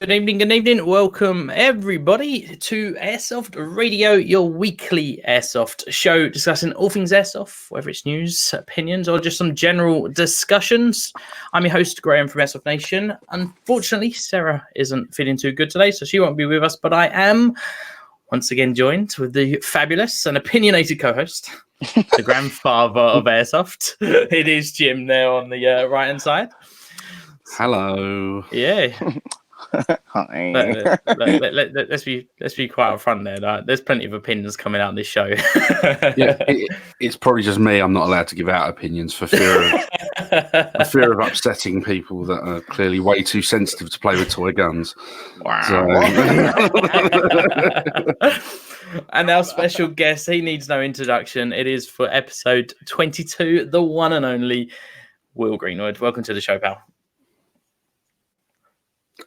Good evening. Welcome everybody to Airsoft Radio, your weekly Airsoft show discussing all things Airsoft, whether it's news, opinions, or just some general discussions. I'm your host, Graham from Airsoft Nation. Unfortunately, Sarah isn't feeling too good today, so she won't be with us, but I am once again joined with the fabulous and opinionated co-host, the grandfather of Airsoft. It is Jim there on the right-hand side. Hello. Yeah. Hi. Let's be quite upfront there. There's plenty of opinions coming out of this show. Yeah, it's probably just me. I'm not allowed to give out opinions for fear of upsetting people that are clearly way too sensitive to play with toy guns. Wow. So... And our special guest, he needs no introduction. It is for episode 22, the one and only Will Greenwood. Welcome to the show, pal.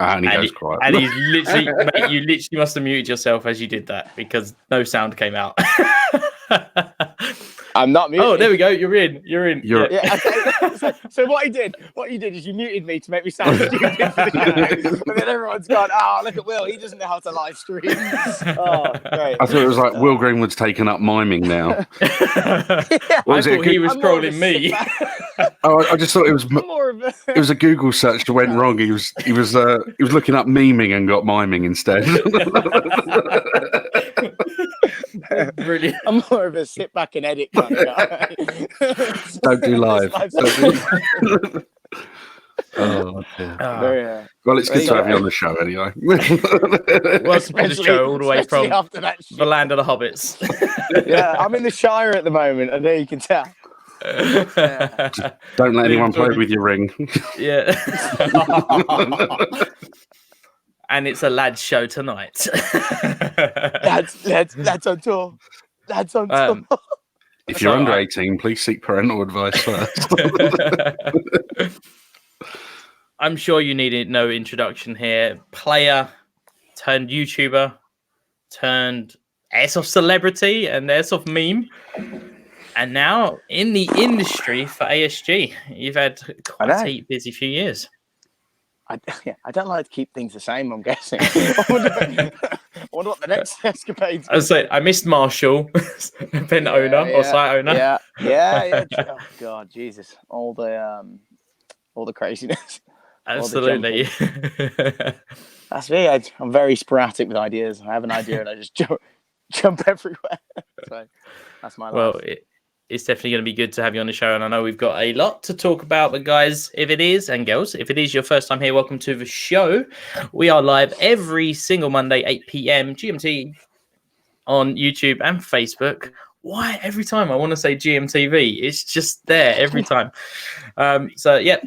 And he goes quiet. And he's literally, mate, you literally must have muted yourself as you did that because no sound came out. I'm not muted. Oh, there we go. You're in. Yeah, okay. So what you did is you muted me to make me sound stupid for the show. But then everyone's gone, oh, look at Will. He doesn't know how to live stream. Oh, great. I thought it was like Will Greenwood's taken up miming now. I thought he was trolling me. Oh, I just thought it was a Google search that went wrong. He was looking up meming and got miming instead. Brilliant. I'm more of a sit back and edit kind of guy. Don't do live. Oh, dear. Well, it's good to have you on the show anyway. Well, it's the show all the way from the land of the hobbits. Yeah, I'm in the Shire at the moment, and there you can tell. Yeah. Don't let anyone play with your ring. Yeah. And it's a lads show tonight. That's on tour. That's on tour. If you're under 18, please seek parental advice first. I'm sure you needed no introduction here. Player turned YouTuber turned Airsoft celebrity and Airsoft meme. And now in the industry for ASG. You've had quite a busy few years. I don't like to keep things the same, I'm guessing. I wonder what the next escapade's. I was saying, I missed Marshall, event owner or site owner. Yeah. Oh God, Jesus, all the craziness. Absolutely. That's me. I'm very sporadic with ideas. I have an idea and I just jump everywhere. So that's my life. Well, it's definitely going to be good to have you on the show, and I know we've got a lot to talk about. But guys, if it is, and girls, if it is your first time here, welcome to the show. We are live every single Monday, 8 p.m. GMT on YouTube and Facebook. Why every time I want to say GMTV? It's just there every time. So yeah,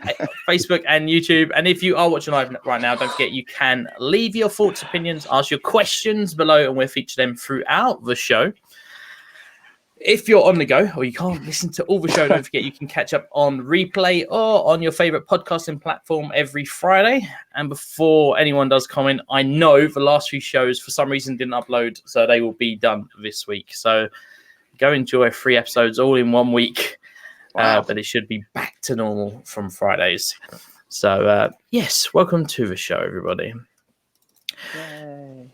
Facebook and YouTube. And if you are watching live right now, don't forget you can leave your thoughts, opinions, ask your questions below, and we'll feature them throughout the show. If you're on the go or you can't listen to all the show, don't forget you can catch up on replay or on your favorite podcasting platform every Friday. And before anyone does comment, I know the last few shows for some reason didn't upload, so they will be done this week. So go enjoy 3 episodes all in 1 week. Wow. But it should be back to normal from Fridays. So yes, welcome to the show, everybody. Yay.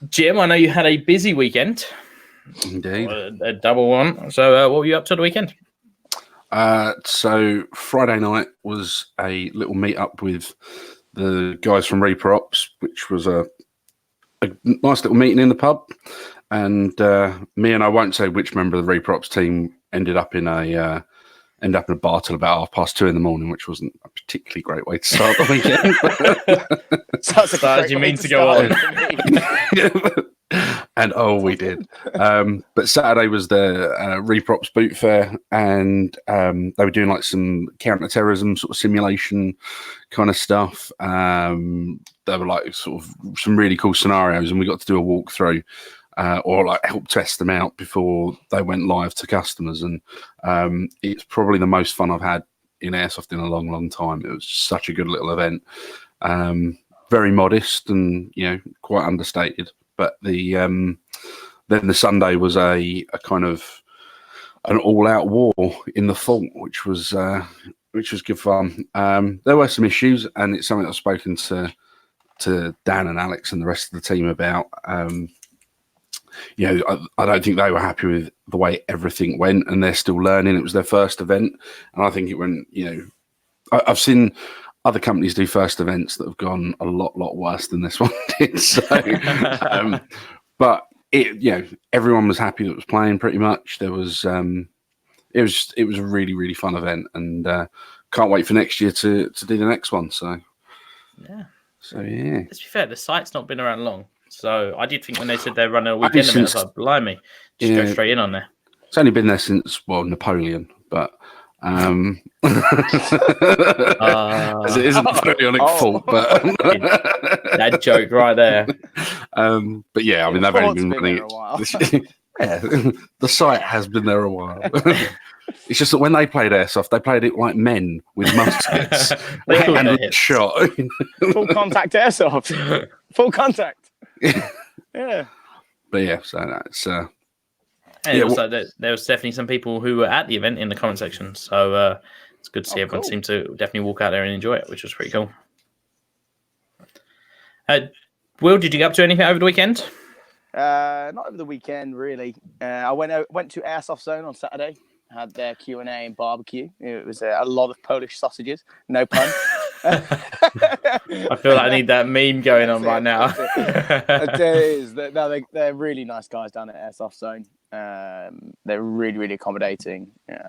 Jim, I know you had a busy weekend. Indeed. A double one. So what were you up to the weekend? So Friday night was a little meet up with the guys from Reaper Ops, which was a nice little meeting in the pub. And me and I won't say which member of the Reaper Ops team ended up in a bar till about 2:30 in the morning, which wasn't a particularly great way to start the weekend. Sounds you mean to go on. And we did. But Saturday was the Reaper Ops boot fair, and they were doing like some counter-terrorism sort of simulation kind of stuff. There were like sort of some really cool scenarios, and we got to do a walkthrough or like help test them out before they went live to customers. And it's probably the most fun I've had in Airsoft in a long, long time. It was such a good little event. Very modest and, quite understated. But then the Sunday was a kind of an all-out war in the fort, which was good fun. There were some issues, and it's something I've spoken to to Dan and Alex and the rest of the team about. I don't think they were happy with the way everything went, and they're still learning. It was their first event, and I think it went. I've seen other companies do first events that have gone a lot worse than this one did. So, but everyone was happy that was playing. Pretty much, there was. It was a really fun event, and can't wait for next year to do the next one. So yeah. Let's be fair, the site's not been around long. So I did think when they said they're running a weekend, I was like, blimey, just go straight in on there. It's only been there since, Napoleon, but as it isn't Napoleonic fault, but that joke right there. But yeah, I mean, they've only been running it. Yeah, the site has been there a while. It's just that when they played Airsoft, they played it like men with muskets and shot. Full contact Airsoft. Full contact. Yeah. But yeah, so that's. There was definitely some people who were at the event in the comment section. So it's good to see everyone seemed to definitely walk out there and enjoy it, which was pretty cool. Will, did you get up to anything over the weekend? Not over the weekend, really. I went to Airsoft Zone on Saturday. Had their Q&A and barbecue. It was a lot of Polish sausages. No pun. I feel like I need that meme going on right now. They're really nice guys down at Airsoft Zone. They're really accommodating. It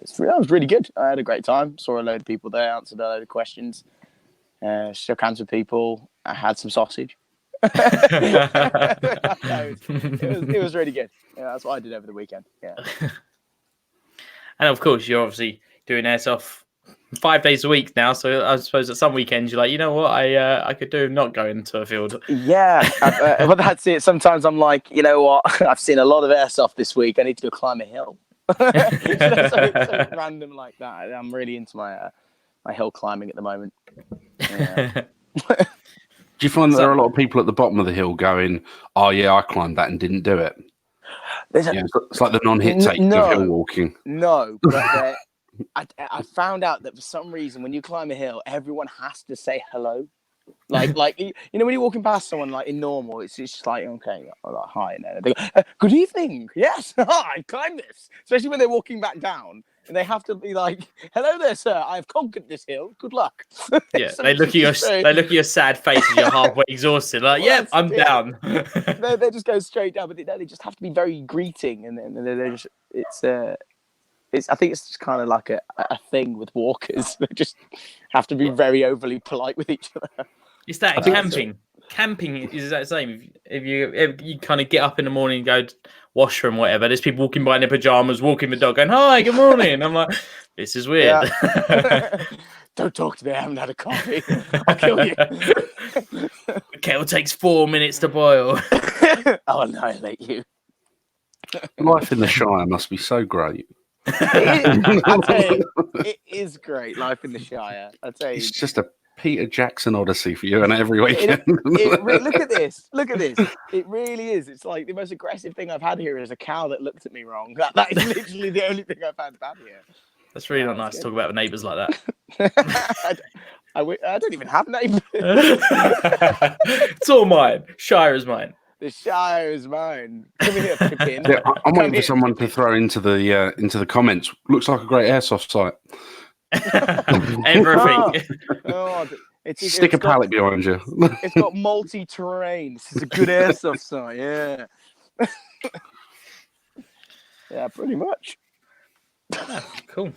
was really good. I had a great time. Saw a load of people there. Answered a load of questions. Shook hands with people. I had some sausage. It was really good. Yeah, that's what I did over the weekend. Yeah. And of course, you're obviously doing Airsoft 5 days a week now. So I suppose at some weekends you're like, you know what, I could do not going to a field. Yeah, well, that's it. Sometimes I'm like, you know what, I've seen a lot of Airsoft this week. I need to go climb a hill. something random like that. I'm really into my hill climbing at the moment. Yeah. Do you find that there are a lot of people at the bottom of the hill going, "Oh yeah, I climbed that and didn't do it"? It's like the non-hit take of hill walking. No, but I found out that for some reason when you climb a hill, everyone has to say hello. Like when you're walking past someone like in normal, it's just like, okay, like, hi, and then they go, good evening, yes, I climbed this. Especially when they're walking back down. And they have to be like, "Hello there, sir. I've conquered this hill. Good luck." Yeah, they look at your sad face and you're halfway exhausted. Like, well, I'm down. they just go straight down, but they just have to be very greeting, and then they're just I think it's just kind of like a thing with walkers. They just have to be very overly polite with each other. It's that camping. Camping is that same. If you kind of get up in the morning and go washroom, whatever, there's people walking by in their pajamas, walking the dog, going, "Hi, good morning." I'm like, this is weird. Yeah. Don't talk to me. I haven't had a coffee. I'll kill you. The kettle takes 4 minutes to boil. I'll annihilate you. Life in the Shire must be so great. I'll tell you, it is great. Life in the Shire. I'll tell you. It's just a Peter Jackson Odyssey for you and every weekend. Look at this. It really is. It's like the most aggressive thing I've had here is a cow that looked at me wrong. That is literally the only thing I've had bad here. That's really not nice to talk about with neighbours like that. I don't even have neighbours. It's all mine. Shire is mine. The Shire is mine. Come here, Pippin. Yeah, I'm waiting for someone to throw into the comments. Looks like a great airsoft site. Everything. Stick a pallet behind you. It's got multi-terrain. This is a good airsoft site. Yeah. Yeah, pretty much. Cool.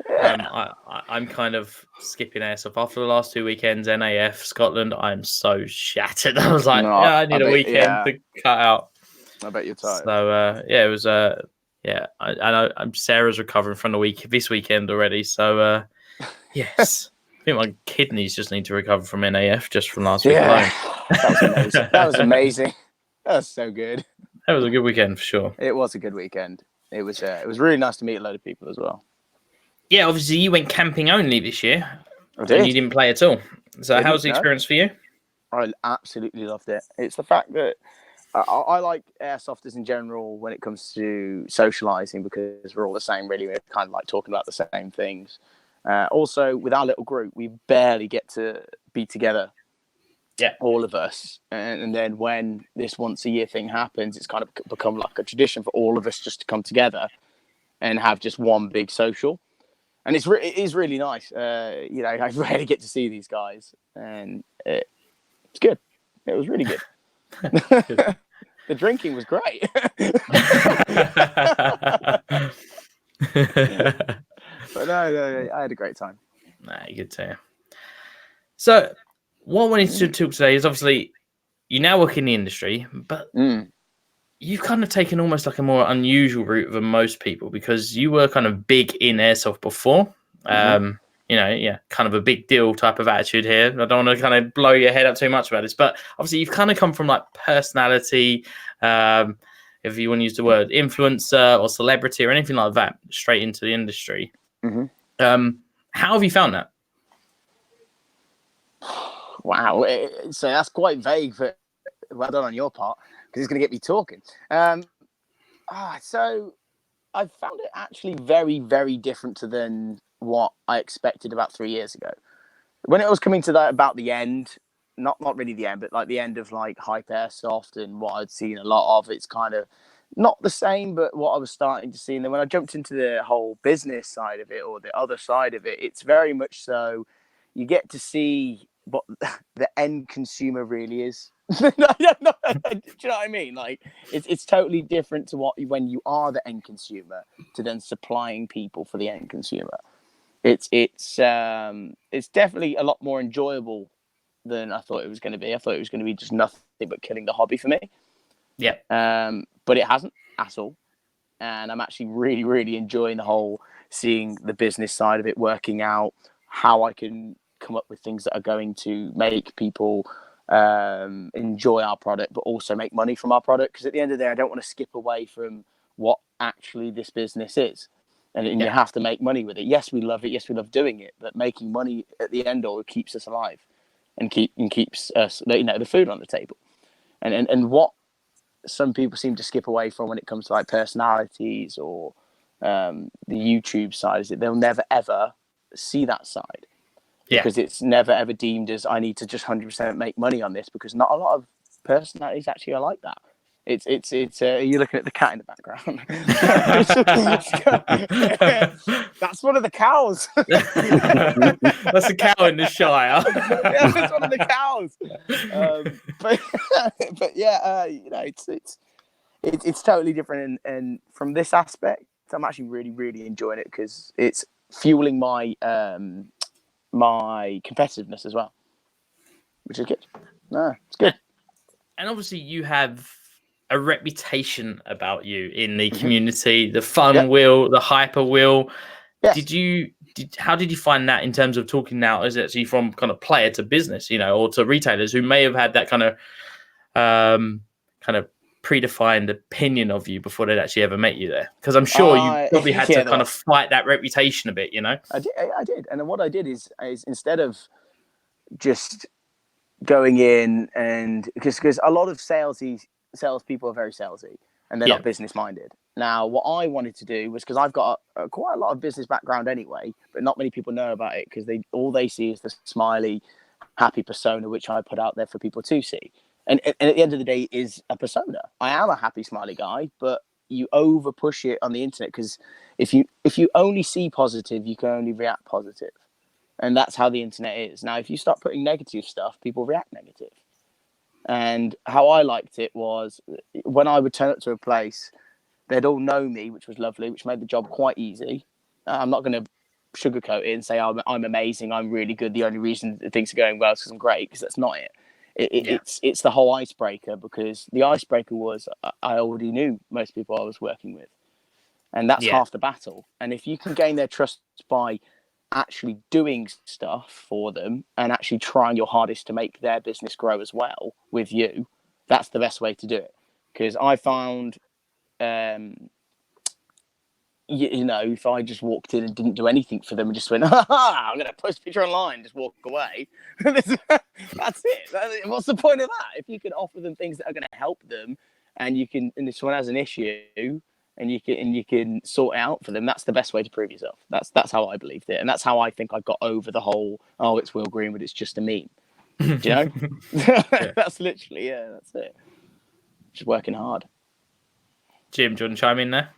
I'm kind of skipping airsoft after the last 2 weekends. NAF Scotland. I'm so shattered. I was like, I need a weekend to cut out. I bet you're tired. So it was I know Sarah's recovering from this weekend already. So yes, I think my kidneys just need to recover from NAF just from last week alone. That was amazing. That was so good. That was a good weekend for sure. It was a good weekend. It was really nice to meet a load of people as well. Yeah, obviously you went camping only this year. I did. And you didn't play at all. So how was the experience for you? I absolutely loved it. It's the fact that I like airsofters in general when it comes to socializing because we're all the same, really. We're kind of like talking about the same things. Also, with our little group, we barely get to be together Yeah. all of us. And then when this once a year thing happens, it's kind of become like a tradition for all of us just to come together and have just one big social. And it is really nice. You know, I rarely get to see these guys, and it's good. It was really good. The drinking was great. But no, I had a great time. Nah, good to hear. So, what I wanted to talk today is obviously you now work in the industry, but you've kind of taken almost like a more unusual route than most people, because you were kind of big in airsoft before. You know, yeah, kind of a big deal type of attitude here. I don't want to kind of blow your head up too much about this, but obviously you've kind of come from like personality, if you want to use the word influencer or celebrity or anything like that, straight into the industry. How have you found that? Wow, so that's quite vague, but well done on your part, because it's going to get me talking. So I found it actually very, very different than what I expected about 3 years ago. When it was coming to that, about the end, not really the end, but like the end of like hype airsoft and what I'd seen a lot of, it's kind of not the same, but what I was starting to see. And then when I jumped into the whole business side of it, or the other side of it, it's very much so you get to see what the end consumer really is. Do you know what I mean? Like it's totally different to when you are the end consumer to then supplying people for the end consumer. It's definitely a lot more enjoyable than I thought it was going to be. I thought it was going to be just nothing but killing the hobby for me. Yeah. But it hasn't at all. And I'm actually really, really enjoying the whole seeing the business side of it, working out how I can come up with things that are going to make people enjoy our product, but also make money from our product. Because at the end of the day, I don't want to skip away from what actually this business is. And you have to make money with it. Yes, we love it. Yes, we love doing it. But making money at the end all keeps us alive and keeps us, you know, the food on the table. And what some people seem to skip away from when it comes to like personalities or the YouTube side is that they'll never ever see that side. Because it's never ever deemed as I need to just 100% make money on this, because not a lot of personalities actually are like that. It's you're looking at the cat in the background. That's one of the cows. That's a cow in the Shire. Yeah, that's one of the cows. But yeah, you know, it's totally different, and from this aspect, I'm actually really, really enjoying it, because it's fueling my my competitiveness as well, which is good. No, it's good. And obviously you have a reputation about you in the community, the fun Will, the hyper Will. Yes. How did you find that in terms of talking now as actually from kind of player to business, you know, or to retailers who may have had that kind of predefined opinion of you before they'd actually ever met you there? Because I'm sure you probably had to kind of fight that reputation a bit, you know? I did. And then what I did is instead of just going in and because a lot of salespeople are very salesy and they're not business minded. Now, what I wanted to do was, because I've got quite a lot of business background anyway, but not many people know about it, because all they see is the smiley, happy persona, which I put out there for people to see. And at the end of the day, is a persona. I am a happy, smiley guy, but you over push it on the internet, because if you only see positive, you can only react positive. And that's how the internet is. Now, if you start putting negative stuff, people react negative. And how I liked it was when I would turn up to a place, they'd all know me, which was lovely, which made the job quite easy. I'm not going to sugarcoat it and say I'm amazing, I'm really good, the only reason that things are going well is because I'm great, because that's not it. It's the whole icebreaker, because the icebreaker was I already knew most people I was working with. And that's half the battle. And if you can gain their trust by actually doing stuff for them and actually trying your hardest to make their business grow as well with you, that's the best way to do it. Because I found, you know, if I just walked in and didn't do anything for them and just went, I'm going to post a picture online, just walk away, that's it. What's the point of that? If you can offer them things that are going to help them, and you can, and this one has an issue, and you can sort it out for them, that's the best way to prove yourself. That's how I believed it, and that's how I think I got over the whole, it's Will Greenwood, it's just a meme. Do you know? That's literally, that's it. Just working hard. Jim, do you want to chime in there?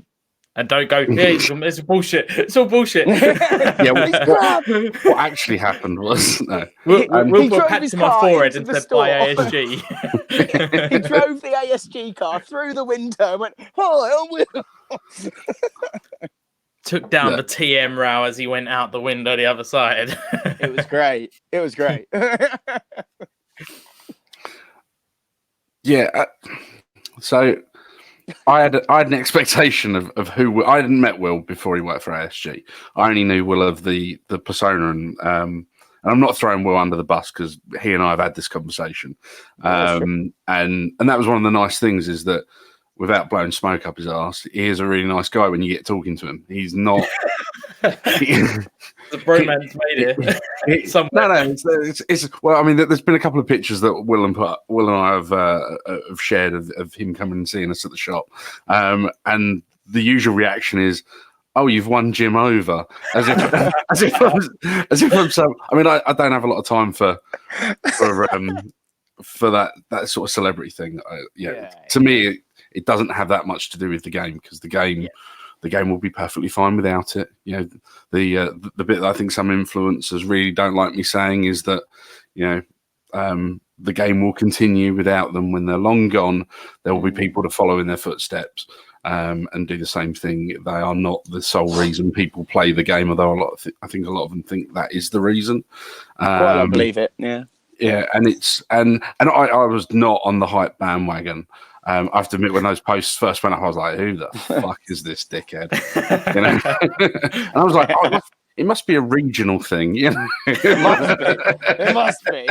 And don't go, it's bullshit. It's all bullshit. Yeah, what actually happened was Will put a drove pat his to my car forehead into and the said, buy store. ASG. He drove the ASG car through the window and went, "Hi, I'm Will." Took down the TM row as he went out the window the other side. It was great. It was great. Yeah. So I had an expectation of who I hadn't met Will before he worked for ASG. I only knew Will of the persona, and I'm not throwing Will under the bus because he and I have had this conversation. And that was one of the nice things is that without blowing smoke up his arse, he is a really nice guy when you get talking to him. He's not. The bromance made it. No, it's well. I mean, there's been a couple of pictures that Will and I have shared of him coming and seeing us at the shop, and the usual reaction is, "Oh, you've won Jim over," as if I'm so. I mean, I don't have a lot of time for that sort of celebrity thing. To me, it doesn't have that much to do with the game because the game. Yeah. The game will be perfectly fine without it. You know, the bit that I think some influencers really don't like me saying is that, the game will continue without them. When they're long gone, there will be people to follow in their footsteps and do the same thing. They are not the sole reason people play the game, although I think a lot of them think that is the reason. I believe it. Yeah. Yeah, and I was not on the hype bandwagon. I have to admit, when those posts first went up, I was like, "Who the fuck is this dickhead?" And I was like, "Oh, it must be a regional thing." It must be.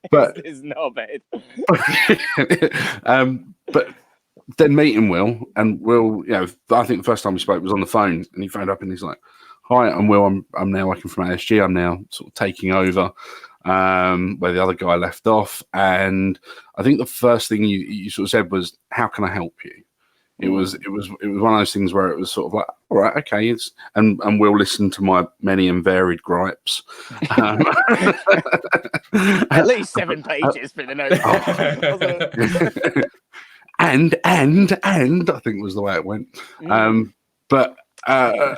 But it's not bad. But then meeting Will, and Will, I think the first time we spoke was on the phone, and he phoned up and he's like, "Hi, I'm Will. I'm now working from ASG. I'm now sort of taking over." Where the other guy left off, and I think the first thing you sort of said was, "How can I help you?" It was one of those things where it was sort of like, "All right, okay," and we'll listen to my many and varied gripes. At least 7 pages for the notes. and I think was the way it went. But I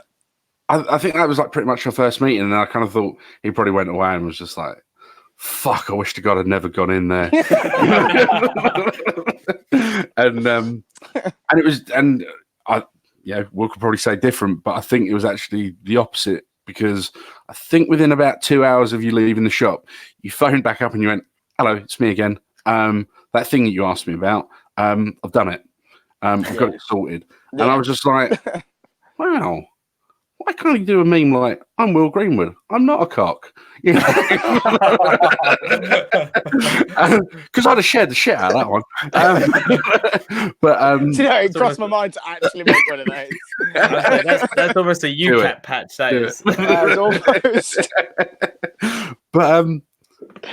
think that was like pretty much our first meeting, and I kind of thought he probably went away and was just like, "Fuck! I wish to God I'd never gone in there." and it was, and Will could probably say different, but I think it was actually the opposite because I think within about 2 hours of you leaving the shop, you phoned back up and you went, "Hello, it's me again. That thing that you asked me about, I've done it. I've got it sorted." And I was just like, "Wow. Why can't you do a meme like, I'm Will Greenwood, I'm not a cock?" Because I'd have shared the shit out of that one. It crossed my mind to actually make one of those. That's almost a UCAT patch, that is. Almost. But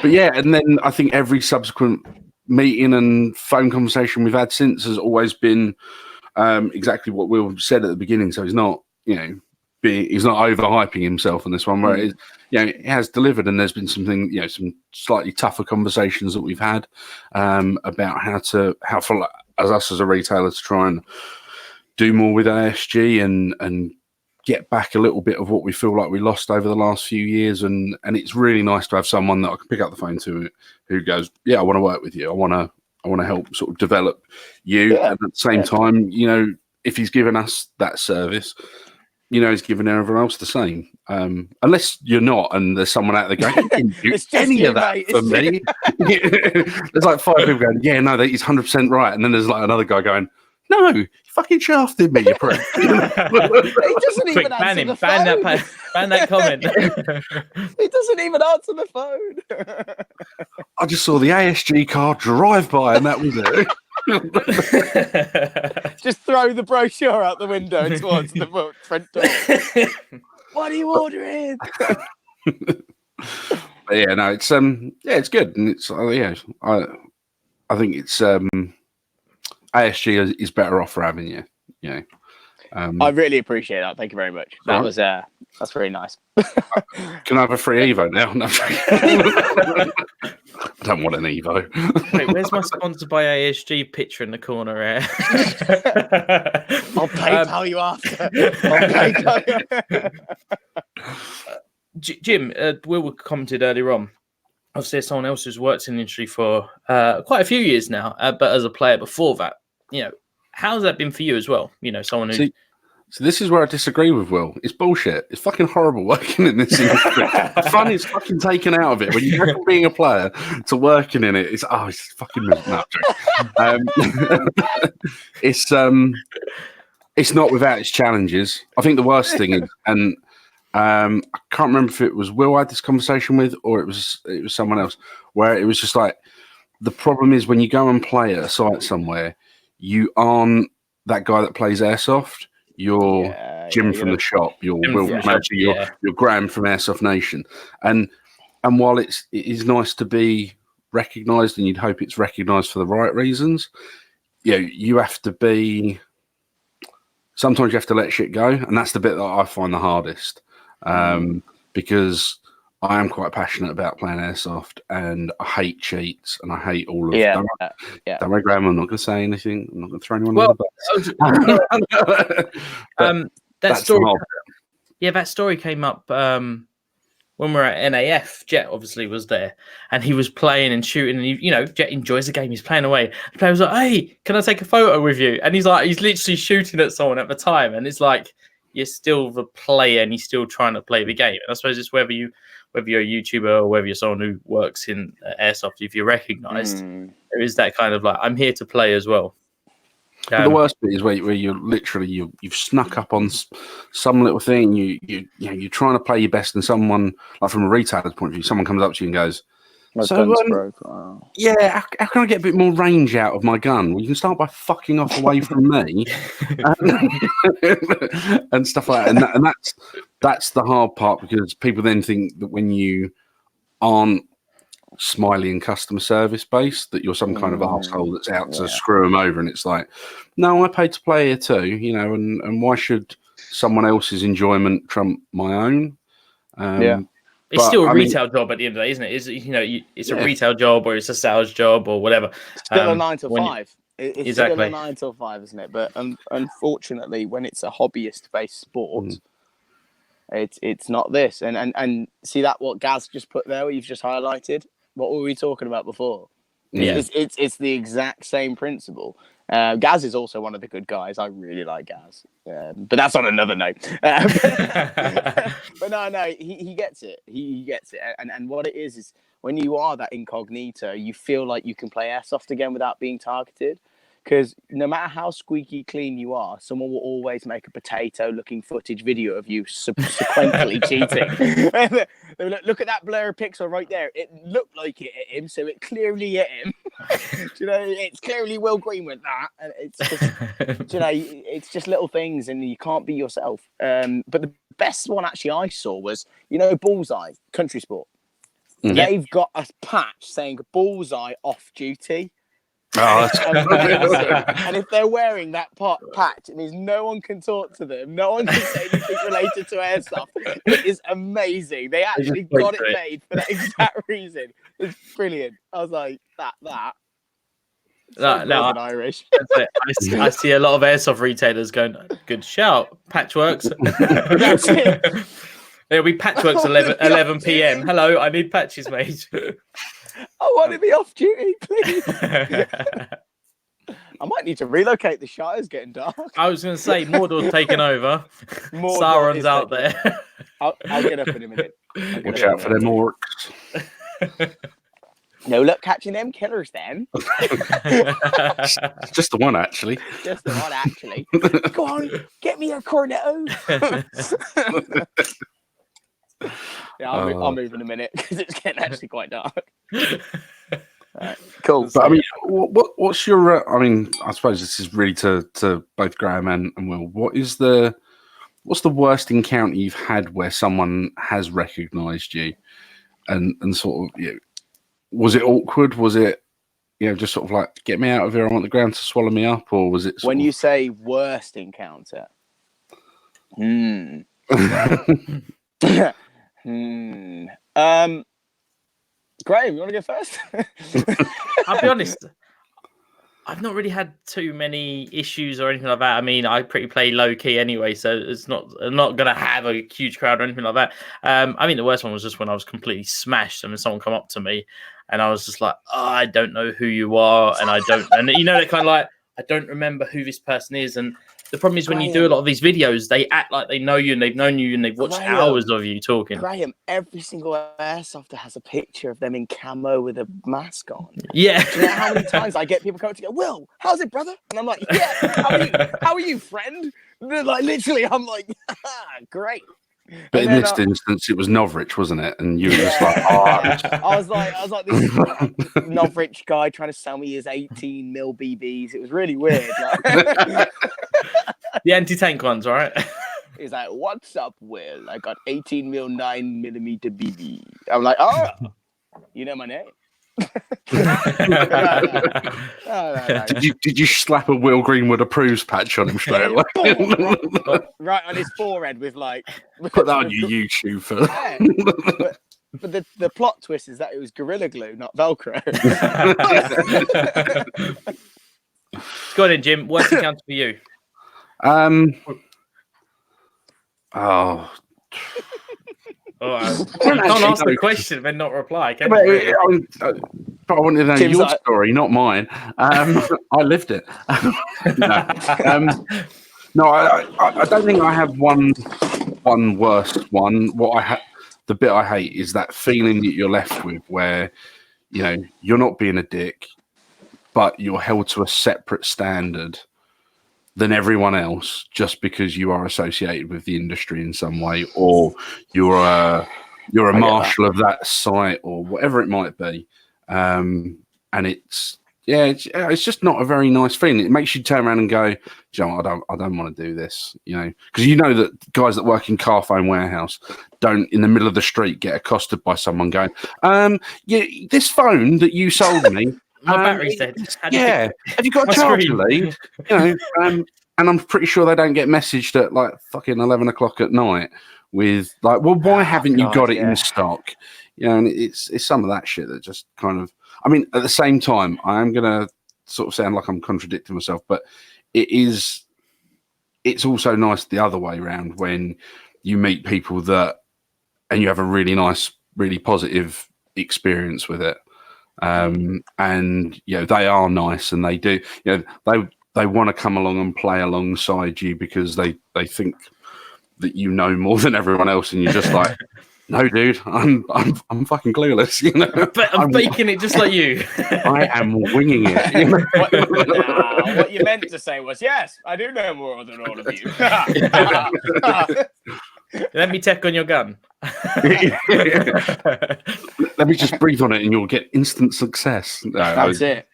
yeah, and then I think every subsequent meeting and phone conversation we've had since has always been exactly what Will said at the beginning. So he's not, he's not overhyping himself on this one, where it is, it has delivered, and there's been something, some slightly tougher conversations that we've had about how for us as a retailer to try and do more with ASG and get back a little bit of what we feel like we lost over the last few years, and it's really nice to have someone that I can pick up the phone to who goes, "Yeah, I want to work with you. I want to help sort of develop you." And at the same time, if he's given us that service, he's giving everyone else the same. Unless you're not, and there's someone out there going, "You didn't do any of that for me." There's like 5 people going, "Yeah, no, he's 100% right," and then there's like another guy going, "No, you fucking shafted me, you prick." He doesn't even answer the phone. Ban that comment. He doesn't even answer the phone. I just saw the ASG car drive by, and that was it. Just throw the brochure out the window towards the front door. What are you ordering? But yeah, no, it's good, and it's I think it's ASG is better off for having you. I really appreciate that. Thank you very much. That was that's very nice. Can I have a free Evo now? No. I don't want an Evo. Wait, where's my sponsored by ASG picture in the corner here? I'll PayPal you after. I'll PayPal you. Jim, Will commented earlier on. Obviously, there's someone else who's worked in the industry for quite a few years now, but as a player before that, how's that been for you as well? Someone who. So this is where I disagree with Will. It's bullshit. It's fucking horrible working in this industry. The fun is fucking taken out of it. When you go from being a player to working in it, it's fucking it's not without its challenges. I think the worst thing is, and I can't remember if it was Will I had this conversation with, or it was someone else, where it was just like, the problem is when you go and play at a site somewhere, you aren't that guy that plays Airsoft. You're Jim from the shop. You're Will from ActionSportsGames. You're Graham from Airsoft Nation. And while it is nice to be recognised, and you'd hope it's recognised for the right reasons, you have to be. Sometimes you have to let shit go, and that's the bit that I find the hardest, because I am quite passionate about playing Airsoft, and I hate cheats, and I hate all of Don't worry, Graham, I'm not going to say anything. I'm not going to throw anyone under the bus. That story, that story came up when we were at NAF. Jet obviously was there, and he was playing and shooting, and Jet enjoys the game. He's playing away. The player was like, "Hey, can I take a photo with you?" And he's literally shooting at someone at the time, and it's like, you're still the player, and he's still trying to play the game. And I suppose it's whether you're a YouTuber or whether you're someone who works in Airsoft, if you're recognised, there is that kind of like, I'm here to play as well. The worst bit is where you're literally you've snuck up on some little thing. You're trying to play your best, and someone, like from a retailer's point of view, someone comes up to you and goes, how can I get a bit more range out of my gun? Well, you can start by fucking off away from me, and stuff like that. And that's the hard part, because people then think that when you aren't smiley and customer service based, that you're some kind of arsehole that's out to screw them over. And it's like, no, I paid to play here too, and why should someone else's enjoyment trump my own? It's still a retail job at the end of the day, isn't it? It's a retail job, or it's a sales job, or whatever. Still a 9 to 5. It's exactly. still a 9 till 5, isn't it? But unfortunately, when it's a hobbyist-based sport, it's not this. And see that what Gaz just put there, what you've just highlighted. What were we talking about before? Yeah, it's the exact same principle. Gaz is also one of the good guys. I really like Gaz, but that's on another note. But no, he gets it. He gets it. And what it is when you are that incognito, you feel like you can play Airsoft again without being targeted. Because no matter how squeaky clean you are, someone will always make a potato-looking footage video of you sequentially cheating. Look at that blur pixel right there. It looked like it hit him, so it clearly hit him. It's clearly Will Greenwood, that. And it's just, it's just little things, and you can't be yourself. But the best one actually I saw was, Bullseye, Country Sport. They've got a patch saying Bullseye off duty. Oh, that's and if they're wearing that patch, it means no one can talk to them. No one can say anything related to Airsoft. It is amazing. They actually got it made for that exact reason. It's brilliant. I was like, that. Irish. I see a lot of Airsoft retailers going, good shout, Patchworks. That's it. It'll be Patchworks 11 p.m. Hello, I need patches made. I want to be off duty, please. I might need to relocate. The Shire's getting dark. I was going to say, Mordor's taking over. Sauron's out there. I'll get up in a minute. Watch out for them orcs. No luck catching them killers then. Just the one, actually. Go on, get me a cornetto. Yeah, I'll move in a minute because it's getting actually quite dark. Right, cool. But I mean, what's your? I suppose this is really to both Graham and Will. What's the worst encounter you've had where someone has recognised you, and sort of, was it awkward? Was it, just sort of like, get me out of here, I want the ground to swallow me up, or was it? When you say worst encounter, Hmm. Graham, you want to go first? I'll be honest. I've not really had too many issues or anything like that. I mean, I pretty play low key anyway, so I'm not gonna have a huge crowd or anything like that. I mean, the worst one was just when I was completely smashed and then someone come up to me, and I was just like, oh, I don't know who you are, and I don't, and you know, they're kind of like, I don't remember who this person is, and the problem is when you do a lot of these videos, they act like they know you and they've known you and they've watched hours of you talking. Graham, every single Airsofter has a picture of them in camo with a mask on. Yeah. Do you know how many times I get people coming to go, Will, how's it, brother? And I'm like, yeah, how are you, friend? And they're like, literally, I'm like, great. But in this instance, it was Novrich, wasn't it? And you were just like, oh. I was like this Novrich guy trying to sell me his 18 mil BBs. It was really weird. Like... The anti-tank ones, all right? He's like, what's up, Will? I got 18 mil 9mm BB. I'm like, oh, you know my name. No. Did you slap a Will Greenwood approves patch on him straight away? Right on his forehead with like... Put that on your YouTube for that. But the plot twist is that it was Gorilla Glue, not Velcro. Go on then, Jim. What's it counts for you? You can't ask the question and then not reply. Can you? But I wanted to know your story, not mine. I lived it. No, I don't think I have one worst one. The bit I hate is that feeling that you're left with, where you know you're not being a dick, but you're held to a separate standard than everyone else just because you are associated with the industry in some way, or you're a marshal of that site, or whatever it might be. And it's just not a very nice feeling. It makes you turn around and go, John, I don't want to do this, you know, because you know that guys that work in car phone warehouse don't in the middle of the street get accosted by someone going, this phone that you sold me. My battery's dead. Yeah. Have you got a charger lead? You know, and I'm pretty sure they don't get messaged at like fucking 11 o'clock at night with like, well, why haven't you got it in stock? You know, and it's some of that shit that just kind of, I mean, at the same time, I am going to sort of sound like I'm contradicting myself, but it's also nice the other way around when you meet people that, and you have a really nice, really positive experience with it. And you know they are nice, and they do. You know they want to come along and play alongside you because they think that you know more than everyone else, and you're just like, no, dude, I'm fucking clueless. You know, but I'm faking it just like you. I am winging it. You know? What you meant to say was, yes, I do know more than all of you. Let me check on your gun. Let me just breathe on it and you'll get instant success. No, that's it.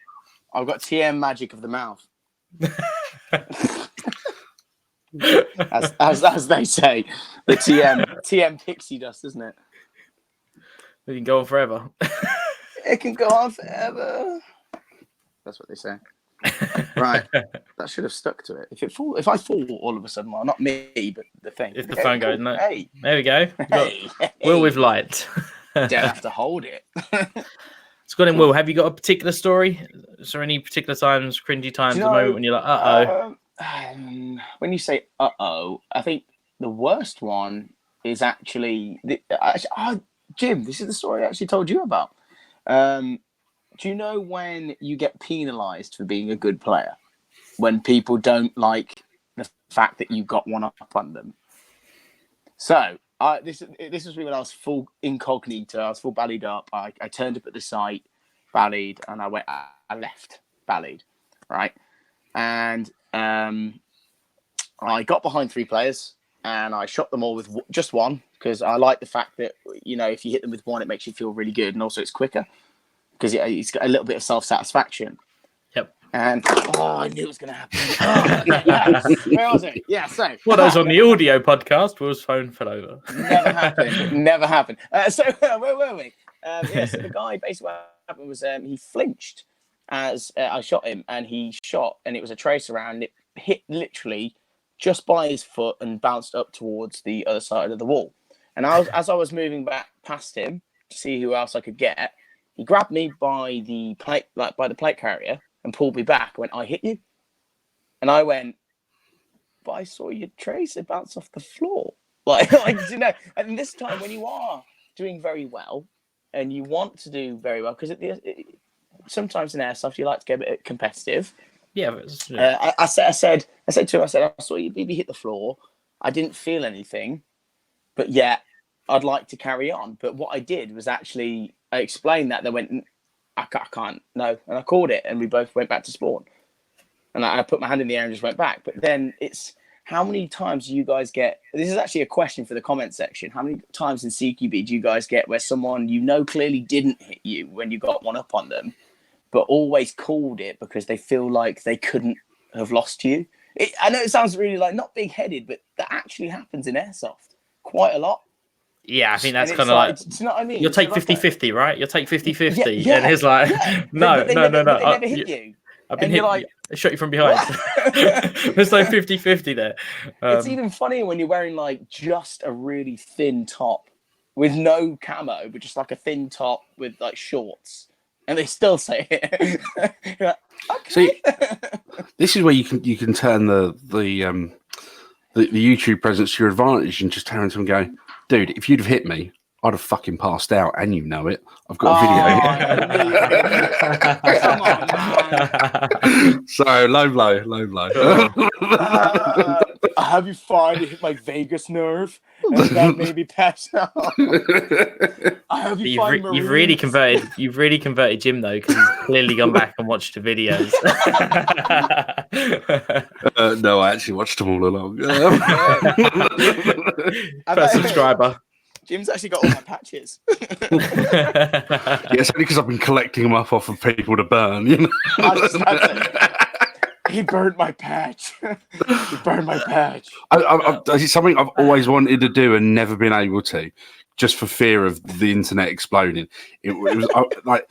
I've got TM magic of the mouth. as they say, the TM pixie dust, isn't it? It can go on forever. It can go on forever. That's what they say. Right, that should have stuck to it. If I fall all of a sudden, well, not me, but the thing. If the phone goes, no. Hey, there we go. Hey. Will with light. Don't have to hold it. Scott and Will, have you got a particular story? Is there any particular times, cringy times, at the moment when you're like, when you say I think the worst one is actually Jim. This is the story I actually told you about. Do you know when you get penalised for being a good player? When people don't like the fact that you got one up on them. So this was me when I was full incognito. I was full ballied up. I turned up at the site, ballied, and I left ballied, right? And I got behind 3 players and I shot them all with just one because I like the fact that, you know, if you hit them with one, it makes you feel really good, and also it's quicker. Because it's got a little bit of self-satisfaction. Yep. And I knew it was going to happen. Where was it? Yeah. So what I was on the audio podcast, Will's phone fell over. Never happened. So where were we? So the guy basically what happened was he flinched as I shot him, and he shot, and it was a tracer round. And it hit literally just by his foot and bounced up towards the other side of the wall. And as I was moving back past him to see who else I could get, he grabbed me by the plate, like by the plate carrier, and pulled me back. Went, "I hit you," and I went, "But I saw your tracer bounce off the floor." Like you know. And this time, when you are doing very well, and you want to do very well, because sometimes in airsoft you like to get a bit competitive. Yeah. I said to him, I saw you BB hit the floor. I didn't feel anything, but yeah, I'd like to carry on. But what I did was actually, I explained that. They went, I can't, no. And I called it, and we both went back to spawn. And I put my hand in the air and just went back. But then it's, how many times do you guys get, this is actually a question for the comment section. How many times in CQB do you guys get where someone you know clearly didn't hit you when you got one up on them, but always called it because they feel like they couldn't have lost you? I know it sounds really like not big-headed, but that actually happens in airsoft quite a lot. Yeah, I think that's kind of like, do you know what I mean? you'll take 50-50, right? You'll take 50-50. Yeah. And it's like, no. They never hit you. I've been And hit. you're like, I shot you from behind. There's no 50-50 there. It's even funnier when you're wearing like just a really thin top with no camo, but just like a thin top with like shorts, and they still say it. You're like, okay. See, this is where you can turn the YouTube presence to your advantage and just turn to them and go, dude, if you'd have hit me, I'd have fucking passed out, and you know it. I've got a video. Come on, man. So low blow. Have you finally hit my vagus nerve? And that made me pass out. You've really converted Jim though, because he's clearly gone back and watched the videos. No, I actually watched them all along. First subscriber. Jim's actually got all my patches. Yeah, it's only because I've been collecting them up off of people to burn. You know? He burned my patch. He burned my patch. It's something I've always wanted to do and never been able to, just for fear of the internet exploding. It was like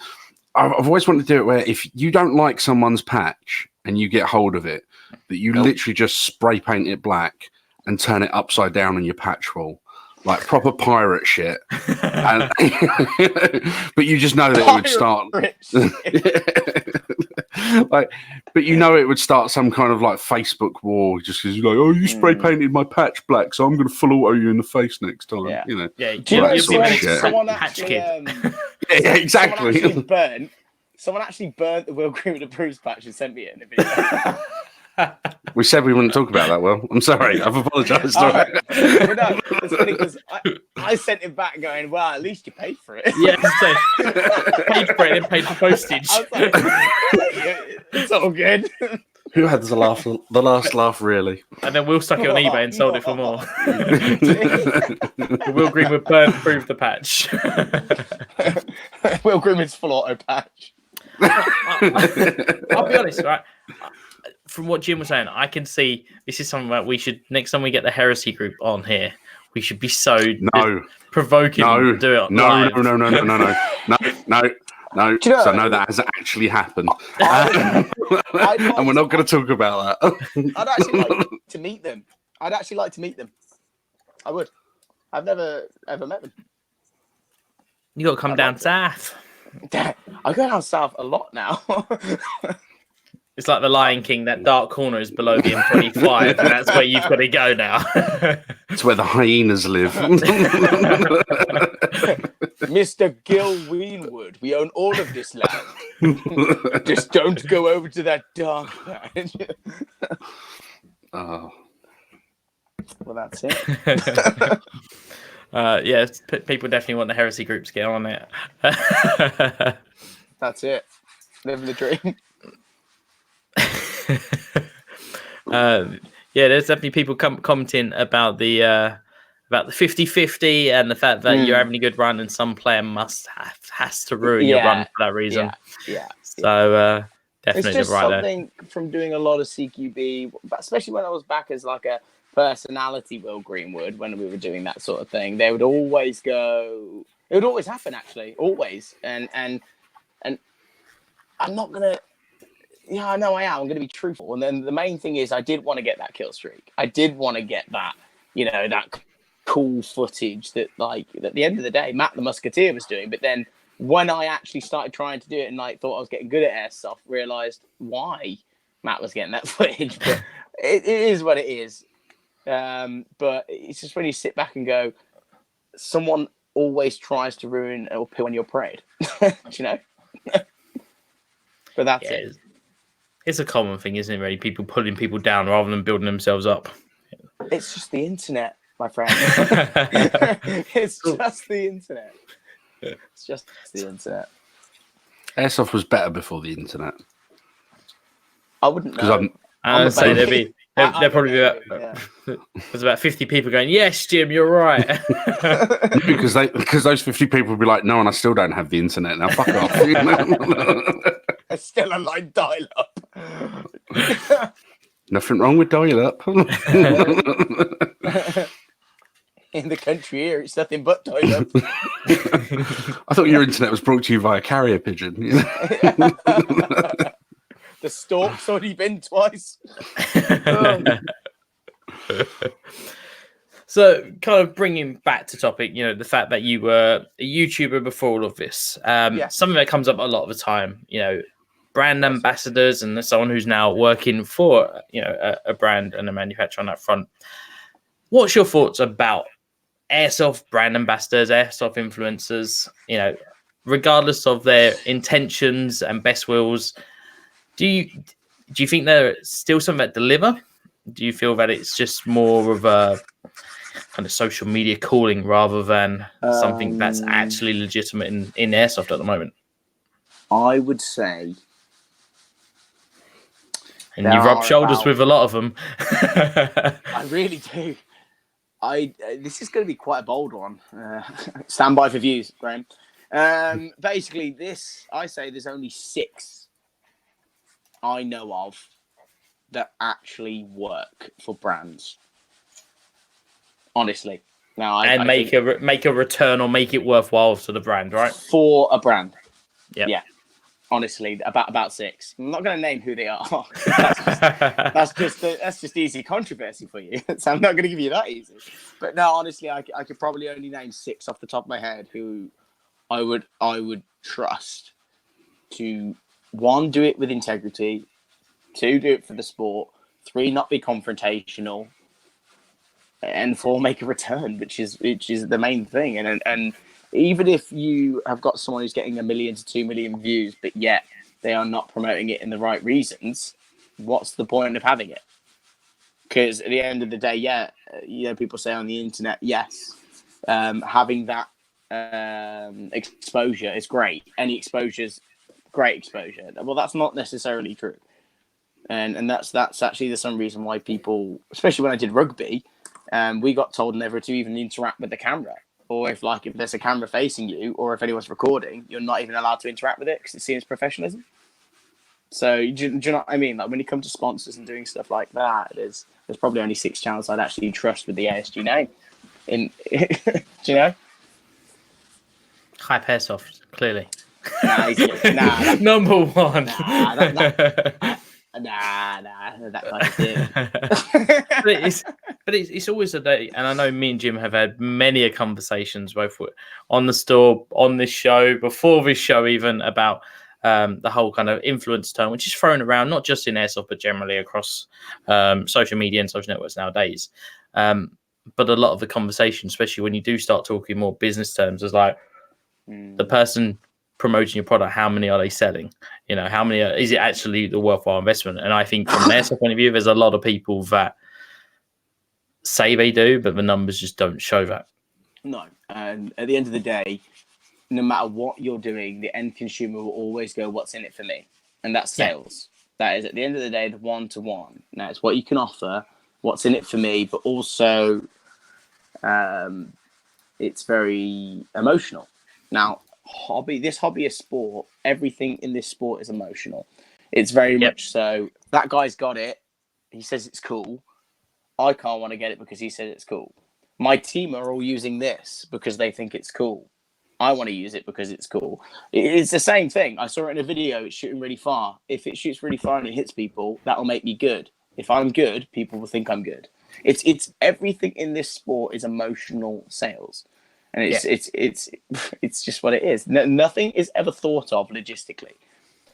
I've always wanted to do it where if you don't like someone's patch and you get hold of it, that you literally just spray paint it black and turn it upside down on your patch wall. Like proper pirate shit, and, but you just know that it would start. But you know it would start some kind of like Facebook war, just because you're like, oh, you spray painted my patch black, so I'm going to full auto you in the face next time. Yeah. You know, Do you know someone actually, yeah, exactly. Someone actually burnt the Will Greenwood approved patch and sent me it in a video. We said we wouldn't talk about that, Will. I'm sorry. I've apologised. But no, it's funny because I sent it back going, well, at least you paid for it. Yeah, so paid for it and paid for postage. I was like, it's all good. Who had the last laugh, really? And then Will stuck it on eBay and sold it for more. Will Greenwood proved the patch. Will Greenwood's full auto patch. I'll be honest, right? From what Jim was saying, I can see this is something that we should, next time we get the Heresy group on here, we should be so provoking to do it. No. Do you know, so no, that has actually happened. And we're not going to talk about that. I'd actually like to meet them. I would. I've never ever met them. You got to come down south. I go down south a lot now. It's like the Lion King. That dark corner is below the M25, and that's where you've got to go now. It's where the hyenas live. Mr. Will Greenwood, we own all of this land. Just don't go over to that dark patch. Oh. Well, that's it. Yeah, people definitely want the Heresy group to get on it. That's it. Living the dream. Yeah, there's definitely people commenting about the 50-50 and the fact that you're having a good run and some player has to ruin your run for that reason. Yeah. So definitely it's just right something there. From doing a lot of CQB, especially when I was back as like a personality Will Greenwood, when we were doing that sort of thing. They would always go. It would always happen, actually, always. And I'm not gonna. yeah, I know I am. I'm going to be truthful. And then the main thing is I did want to get that kill streak. I did want to get that, that cool footage that, like, at the end of the day, Matt the Musketeer was doing. But then when I actually started trying to do it and like thought I was getting good at airsoft, realized why Matt was getting that footage. But it is what it is. But it's just when you sit back and go, someone always tries to ruin or poo on your parade, But that's it. It's a common thing, isn't it? Really, people pulling people down rather than building themselves up. It's just the internet, my friend. It's just the internet. It's just the internet. Airsoft was better before the internet. I wouldn't know. I'm say there'd probably be there's about 50 people going, yes, Jim, you're right. because those 50 people would be like, no, and I still don't have the internet now. Fuck off. I still like dial-up. Nothing wrong with dial-up. In the country here, it's nothing but dial-up. I thought your internet was brought to you via carrier pigeon. The stalk's already been twice. So, kind of bringing back to topic, the fact that you were a YouTuber before all of this. Something that comes up a lot of the time, brand ambassadors and someone who's now working for, a brand and a manufacturer on that front. What's your thoughts about airsoft brand ambassadors, airsoft influencers, regardless of their intentions and best wills? Do you think they're still something that deliver? Do you feel that it's just more of a kind of social media calling rather than something that's actually legitimate in airsoft at the moment? I would say, and you rub shoulders with a lot of them. I really do. This is going to be quite a bold one. Stand by for views, Graham. Basically, I say there's only 6 I know of that actually work for brands. Honestly, now I make a return or make it worthwhile to the brand, right? For a brand, yeah. Honestly, about 6. I'm not going to name who they are. That's just easy controversy for you. So I'm not going to give you that easy. But no, honestly, I could probably only name 6 off the top of my head who I would trust to, 1, do it with integrity, 2, do it for the sport, 3, not be confrontational, and 4, make a return, which is the main thing. And even if you have got someone who's getting 1 million to 2 million views, but yet they are not promoting it in the right reasons, what's the point of having it? Because at the end of the day, people say on the internet, yes, having that exposure is great. Any exposure's great exposure. Well, that's not necessarily true, and that's actually some reason why people, especially when I did rugby, we got told never to even interact with the camera, or if there's a camera facing you, or if anyone's recording, you're not even allowed to interact with it because it's seen as professionalism. So do you know what I mean? Like when you come to sponsors and doing stuff like that, there's probably only 6 channels I'd actually trust with the ASG name. Do you know? Hype Airsoft, clearly. Nah, number 1. That kind of thing. but it's always a day, and I know me and Jim have had many conversations both on the store, on this show, before this show even, about the whole kind of influence term, which is thrown around not just in airsoft but generally across social media and social networks nowadays. But a lot of the conversation, especially when you do start talking more business terms, is like the person promoting your product, how many are they selling? How many is it actually the worthwhile investment? And I think from an airsoft point of view, there's a lot of people that say they do, but the numbers just don't show that. No. And at the end of the day, no matter what you're doing, the end consumer will always go, what's in it for me? And that's sales. Yeah. That is, at the end of the day, the 1-to-1. Now, it's what you can offer, what's in it for me, but also it's very emotional. Now, this hobby is sport. Everything in this sport is emotional. It's very much so. That guy's got it. He says it's cool. I can't want to get it because he said it's cool. My team are all using this because they think it's cool. I want to use it because it's cool. It's the same thing. I saw it in a video. It's shooting really far. If it shoots really far and it hits people, that'll make me good. If I'm good, people will think I'm good. It's everything in this sport is emotional sales, and it's just what it is. Nothing is ever thought of logistically,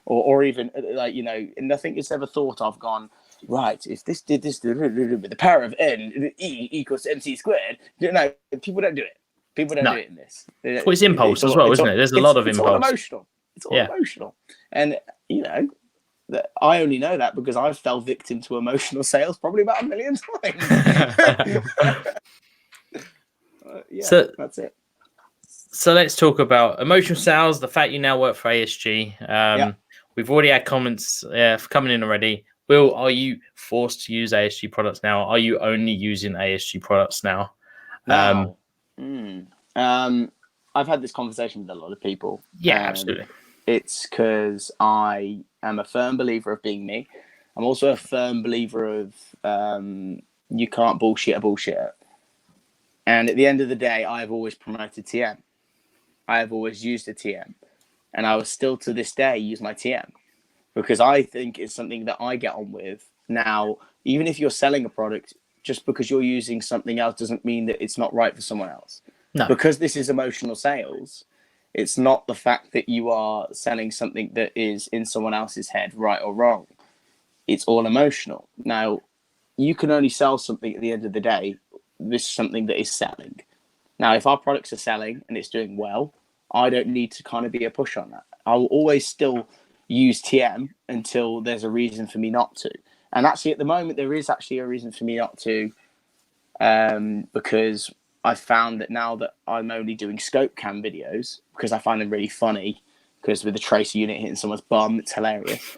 or even like nothing is ever thought of gone right. If this did this with the power of n e equals mc squared, no, people don't do it. People don't do it in this. Well, it's impulse as well, isn't it? There's a lot of impulse. It's all emotional. It's all emotional, and I only know that because I've fell victim to emotional sales probably about 1 million times. So that's it. So let's talk about emotional sales. The fact you now work for ASG. We've already had comments coming in already. Will, are you forced to use ASG products now? Are you only using ASG products now? I've had this conversation with a lot of people. Yeah, absolutely. It's because I am a firm believer of being me. I'm also a firm believer of you can't bullshit a bullshitter. And at the end of the day, I have always promoted TM. I have always used a TM. And I will still to this day use my TM because I think it's something that I get on with. Now, even if you're selling a product, just because you're using something else doesn't mean that it's not right for someone else. No. Because this is emotional sales, it's not the fact that you are selling something that is in someone else's head, right or wrong. It's all emotional. Now, you can only sell something at the end of the day. This is something that is selling. Now, if our products are selling and it's doing well, I don't need to kind of be a push on that. I will always still use TM until there's a reason for me not to. And actually, at the moment, there is actually a reason for me not to, because I found that now that I'm only doing scope cam videos, because I find them really funny, because with the tracer unit hitting someone's bum, it's hilarious.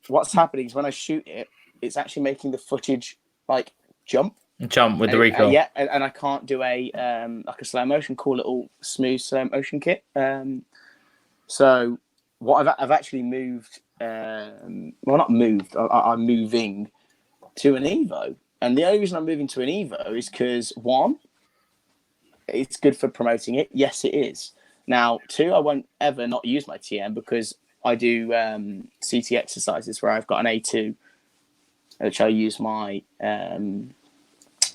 What's happening is when I shoot it, it's actually making the footage like jump with the recoil. And I can't do a like a slow motion, cool little smooth slow motion kit. So what I've actually moved. Well, not moved. I'm moving to an Evo, and the only reason I'm moving to an Evo is because one, it's good for promoting it. Yes, it is. Now, two, I won't ever not use my TM because I do CT exercises where I've got an A2, which I use my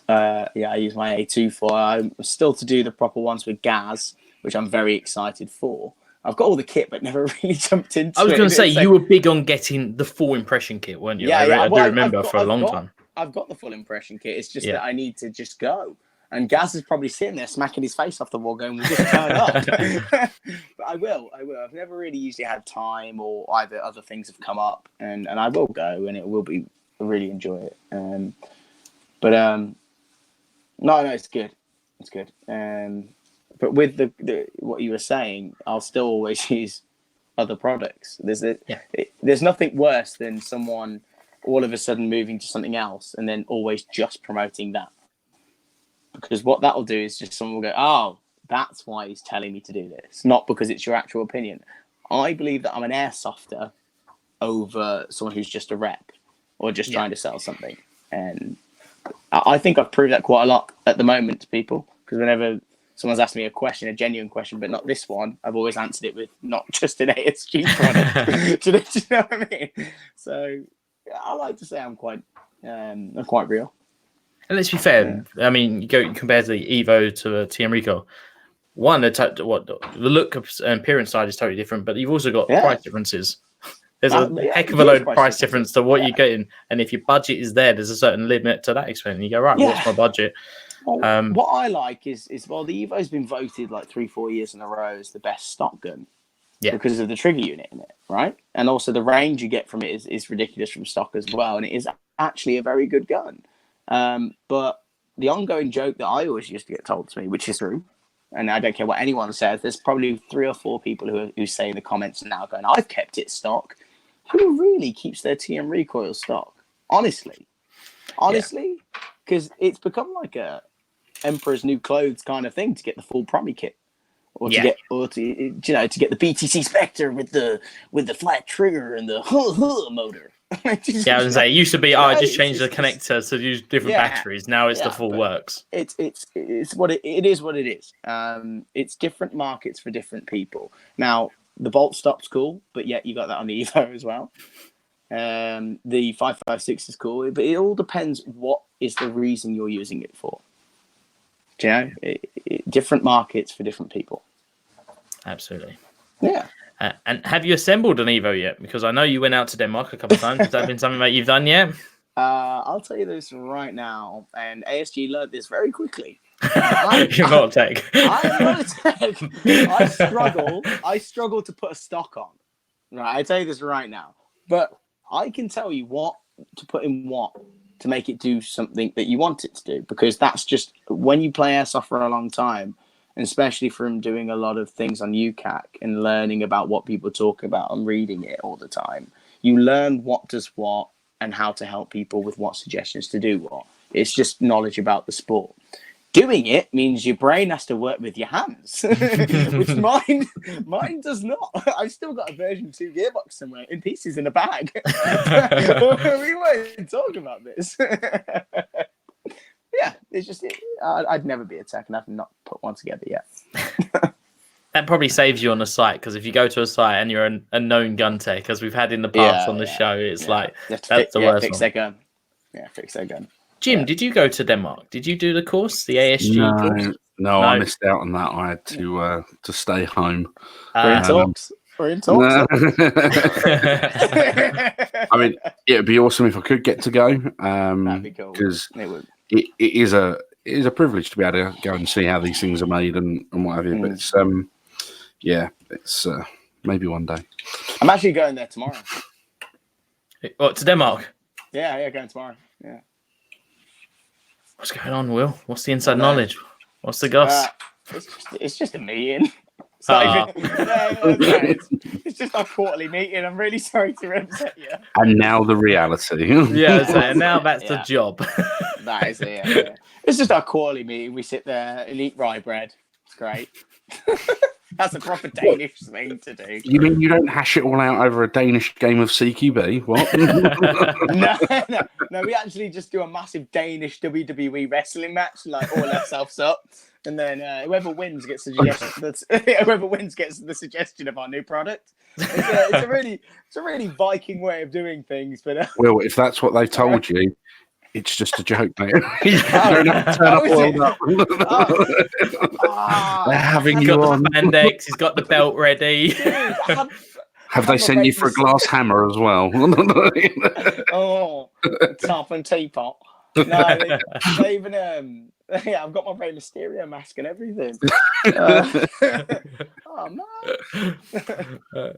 I use my A2 for. I'm still to do the proper ones with gas, which I'm very excited for. I've got all the kit, but never really jumped into it. I was going to say, you were big on getting the full impression kit, weren't you? I do remember for a long time. I've got the full impression kit. It's just that I need to just go. And Gaz is probably sitting there smacking his face off the wall going, we'll just turn up. But I will. I've never really usually had time or either other things have come up. And I will go and it will be, I really enjoy it. No, it's good. It's good. But with the what you were saying, I'll still always use other products. There's nothing worse than someone all of a sudden moving to something else and then always just promoting that. Because what that'll do is just someone will go, oh, that's why he's telling me to do this, not because it's your actual opinion. I believe that I'm an airsofter over someone who's just a rep or just trying to sell something. And I think I've proved that quite a lot at the moment to people, because whenever someone's asked me a question, a genuine question, but not this one, I've always answered it with not just an ASG product. Do you know what I mean? So I like to say I'm quite real. And let's be fair. I mean, you compare the Evo to a TM Recoil. One, the look and appearance side is totally different, but you've also got price differences. There's a heck of a load of price difference to what you're getting, and if your budget is there's a certain limit to that extent. And you go, right, what's my budget? Well, what I like is the Evo's been voted like 3-4 years in a row as the best stock gun, because of the trigger unit in it, right? And also the range you get from it is ridiculous from stock as well, and it is actually a very good gun. But the ongoing joke that I always used to get told to me, which is true, and I don't care what anyone says, there's probably 3 or 4 people who say in the comments now going, I've kept it stock. Who really keeps their TM Recoil stock? Honestly, because it's become like a Emperor's New Clothes kind of thing to get the full Promi kit. or to get to get the BTC Spectre with the flat trigger and the motor. I was gonna say it used to be I just changed the connector to use different batteries. Now it's the full works. It's what it is. What it is. It's different markets for different people. Now the bolt stop's cool, but yet you got that on the Evo as well. The 5.56 is cool, but it all depends what is the reason you're using it for. Do you know, different markets for different people. Absolutely. Yeah. And have you assembled an Evo yet? Because I know you went out to Denmark a couple of times. Has that been something that you've done yet? I'll tell you this right now, and ASG learned this very quickly. You're not a tech. I'm not a tech. I struggle to put a stock on. Right, I tell you this right now. But I can tell you what to put in what to make it do something that you want it to do. Because that's just, when you play Airsoft for a long time, and especially from doing a lot of things on UCAC and learning about what people talk about and reading it all the time, you learn what does what and how to help people with what suggestions to do what. It's just knowledge about the sport. Doing it means your brain has to work with your hands, which mine does not. I've still got a version 2 gearbox somewhere in pieces in a bag. We won't talk about this. Yeah, it's just I'd never be a tech, and I've not put one together yet. That probably saves you on the site, because if you go to a site and you're a known gun tech, as we've had in the past on the show, it's like that's the worst. Fix their gun. Yeah, fix their gun. Jim, did you go to Denmark? Did you do the course, the ASG course? No, I missed out on that. I had to stay home. We're in talks. No. I mean, it'd be awesome if I could get to go. That'd be cool. Because it is a privilege to be able to go and see how these things are made and what have you. But it's it's maybe one day. I'm actually going there tomorrow. What, to Denmark? Yeah, going tomorrow. Yeah. What's going on, Will? What's the inside knowledge? What's the goss? It's just a meeting. It's just our quarterly meeting. I'm really sorry to upset you. And now the reality. And now that's the job. That is it. Yeah. It's just our quarterly meeting. We sit there and eat rye bread. It's great. That's a proper Danish thing to do. You mean you don't hash it all out over a Danish game of CQB? What? No. We actually just do a massive Danish WWE wrestling match, like all ourselves up, and then whoever wins gets the suggestion of our new product. It's a really Viking way of doing things. But well, if that's what they told you, it's just a joke, mate. You don't have to turn up. They're having you on. Spandex, he's got the belt ready. Dude, have they sent you for a glass hammer as well? Top and teapot. No, they even I've got my Rey Mysterio mask and everything. Oh man!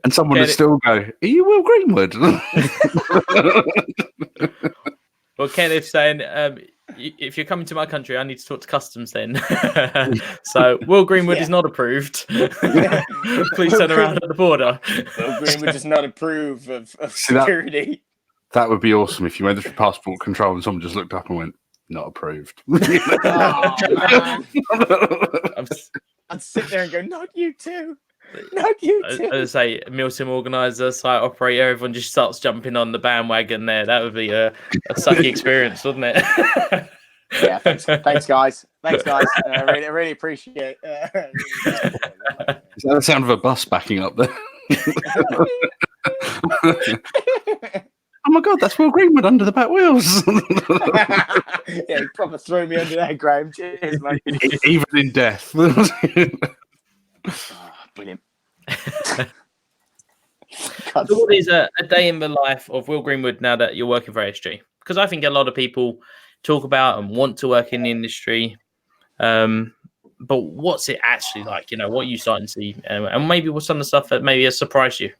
And someone would still go, "Are you Will Greenwood?" Well, Kenneth's saying, if you're coming to my country, I need to talk to customs then. So, Will Greenwood is not approved. Please turn around at the border. Will Greenwood does not approve of security. That would be awesome if you went through passport control and someone just looked up and went, "Not approved." Oh, man. I'd sit there and go, "Not you too. Not you too." As I say, Milsim organizer, site operator, everyone just starts jumping on the bandwagon there. That would be a sucky experience, wouldn't it? Yeah, thanks guys. I really appreciate it. Is that the sound of a bus backing up there? Oh my God, that's Will Greenwood under the back wheels. Yeah, he probably threw me under there, Graham. Cheers, mate. Even in death. Brilliant. So what is a day in the life of Will Greenwood now that you're working for ASG? Because I think a lot of people talk about and want to work in the industry. But what's it actually like? You know, what are you starting to see? And maybe what's some of the stuff that maybe has surprised you?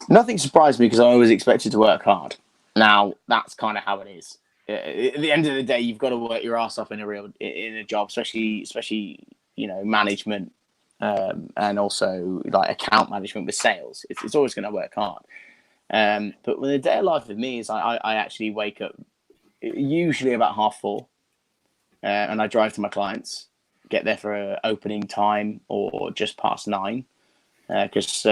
Nothing surprised me because I always expected to work hard. Now, that's kind of how it is. At the end of the day, you've got to work your ass off in a job, especially management and also like account management with sales. It's always going to work hard. But when the day of life with me is I actually wake up usually about 4:30 and I drive to my clients get there for opening time or just past 9, because you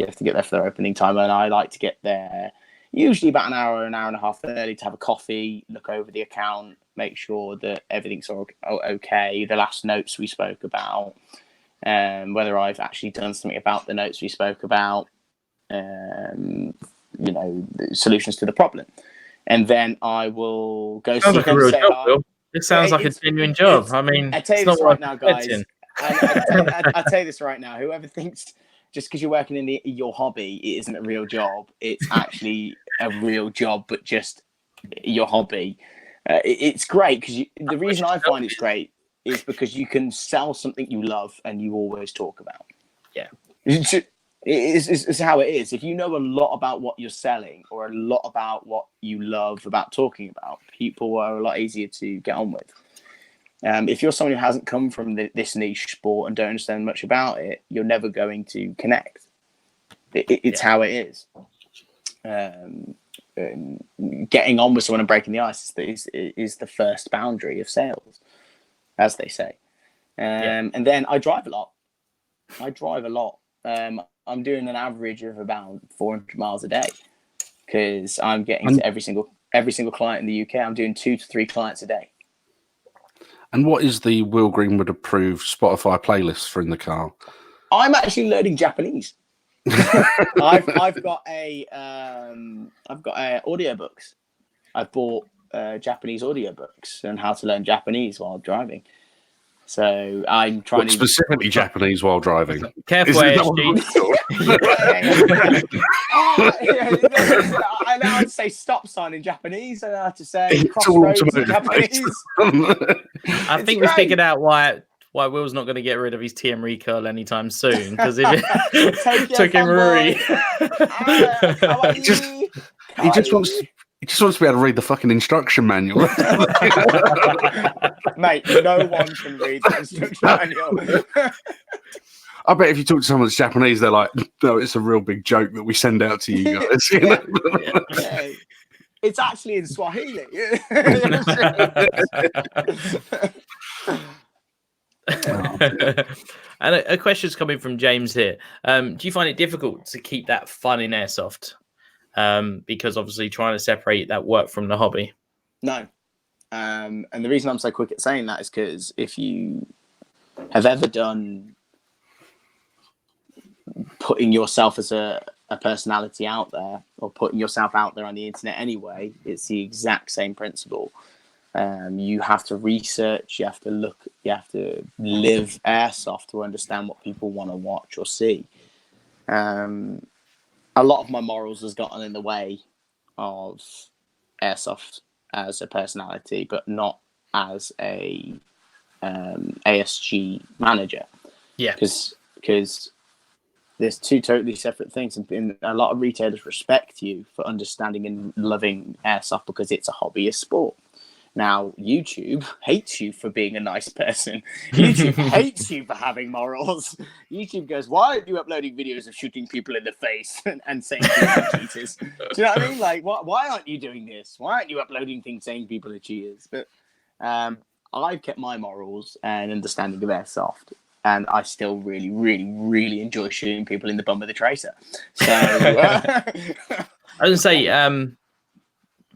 have to get there for their opening time, and I like to get there usually about an hour and a half early to have a coffee, look over the account, make sure that everything's all okay, the last notes we spoke about, whether I've actually done something about the notes we spoke about, the solutions to the problem. And then I will go see them, say hi. Will. This sounds like a genuine job. I mean, I tell you this right now, guys. I tell you this right now. Whoever thinks just because you're working in your hobby, it isn't a real job. It's actually a real job, but just your hobby. It's great because the reason I find it's great is because you can sell something you love and you always talk about. Yeah. It's how it is. If you know a lot about what you're selling or a lot about what you love about talking about, people are a lot easier to get on with. If you're someone who hasn't come from this niche sport and don't understand much about it, you're never going to connect. It's how it is. Getting on with someone and breaking the ice is the first boundary of sales, as they say. And then I drive a lot. I'm doing an average of about 400 miles a day because I'm getting to every single client in the UK. I'm doing 2 to 3 clients a day. And what is the Will Greenwood approved Spotify playlist for in the car? I'm actually learning Japanese. I've got audiobooks. I've bought Japanese audiobooks and how to learn Japanese while driving. So I'm trying specifically Japanese while driving. Careful, ASG. I know how to say stop sign in Japanese. I know how to say crossroads in Japanese. I think we figured out why Will's not going to get rid of his TM recurl anytime soon, because if it took him Rui. He just wants to be able to read the fucking instruction manual. Mate, no one can read the instruction manual. I bet if you talk to someone that's Japanese, they're like, no, it's a real big joke that we send out to you guys. Yeah. It's actually in Swahili. And a question's coming from James here. Do you find it difficult to keep that fun in airsoft? Because obviously trying to separate that work from the hobby. No. And the reason I'm so quick at saying that is because if you have ever done putting yourself as a personality out there or putting yourself out there on the internet anyway, it's the exact same principle. You have to research, you have to look, you have to live airsoft to understand what people want to watch or see. A lot of my morals has gotten in the way of airsoft as a personality, but not as a ASG manager. Yeah, because there's 2 totally separate things, and a lot of retailers respect you for understanding and loving airsoft because it's a hobbyist sport. Now, YouTube hates you for being a nice person. YouTube hates you for having morals. YouTube goes, why aren't you uploading videos of shooting people in the face and saying people are cheaters? Do you know what I mean? Like, why aren't you doing this? Why aren't you uploading things saying people are cheaters? But I've kept my morals and understanding of airsoft, and I still really, really, really enjoy shooting people in the bum with a tracer. So, I was going to say,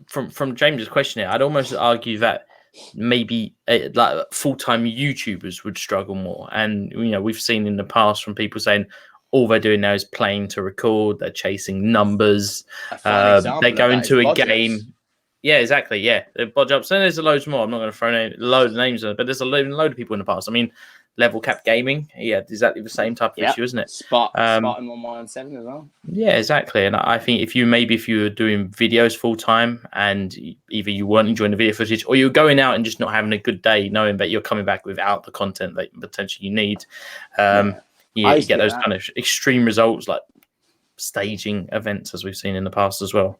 from James's question here, I'd almost argue that maybe like full-time YouTubers would struggle more. And, we've seen in the past from people saying all they're doing now is playing to record, they're chasing numbers, they go into a game. Yeah, exactly. Yeah, the bodge ups. And there's loads more. I'm not going to throw a load of names on it, but there's a load of people in the past. I mean, Level Cap Gaming, exactly the same type of issue, isn't it? Spartan 117 as well. Yeah, exactly. And I think if you were doing videos full time and either you weren't enjoying the video footage or you're going out and just not having a good day, knowing that you're coming back without the content that potentially you need, you get those kind of extreme results like staging events as we've seen in the past as well.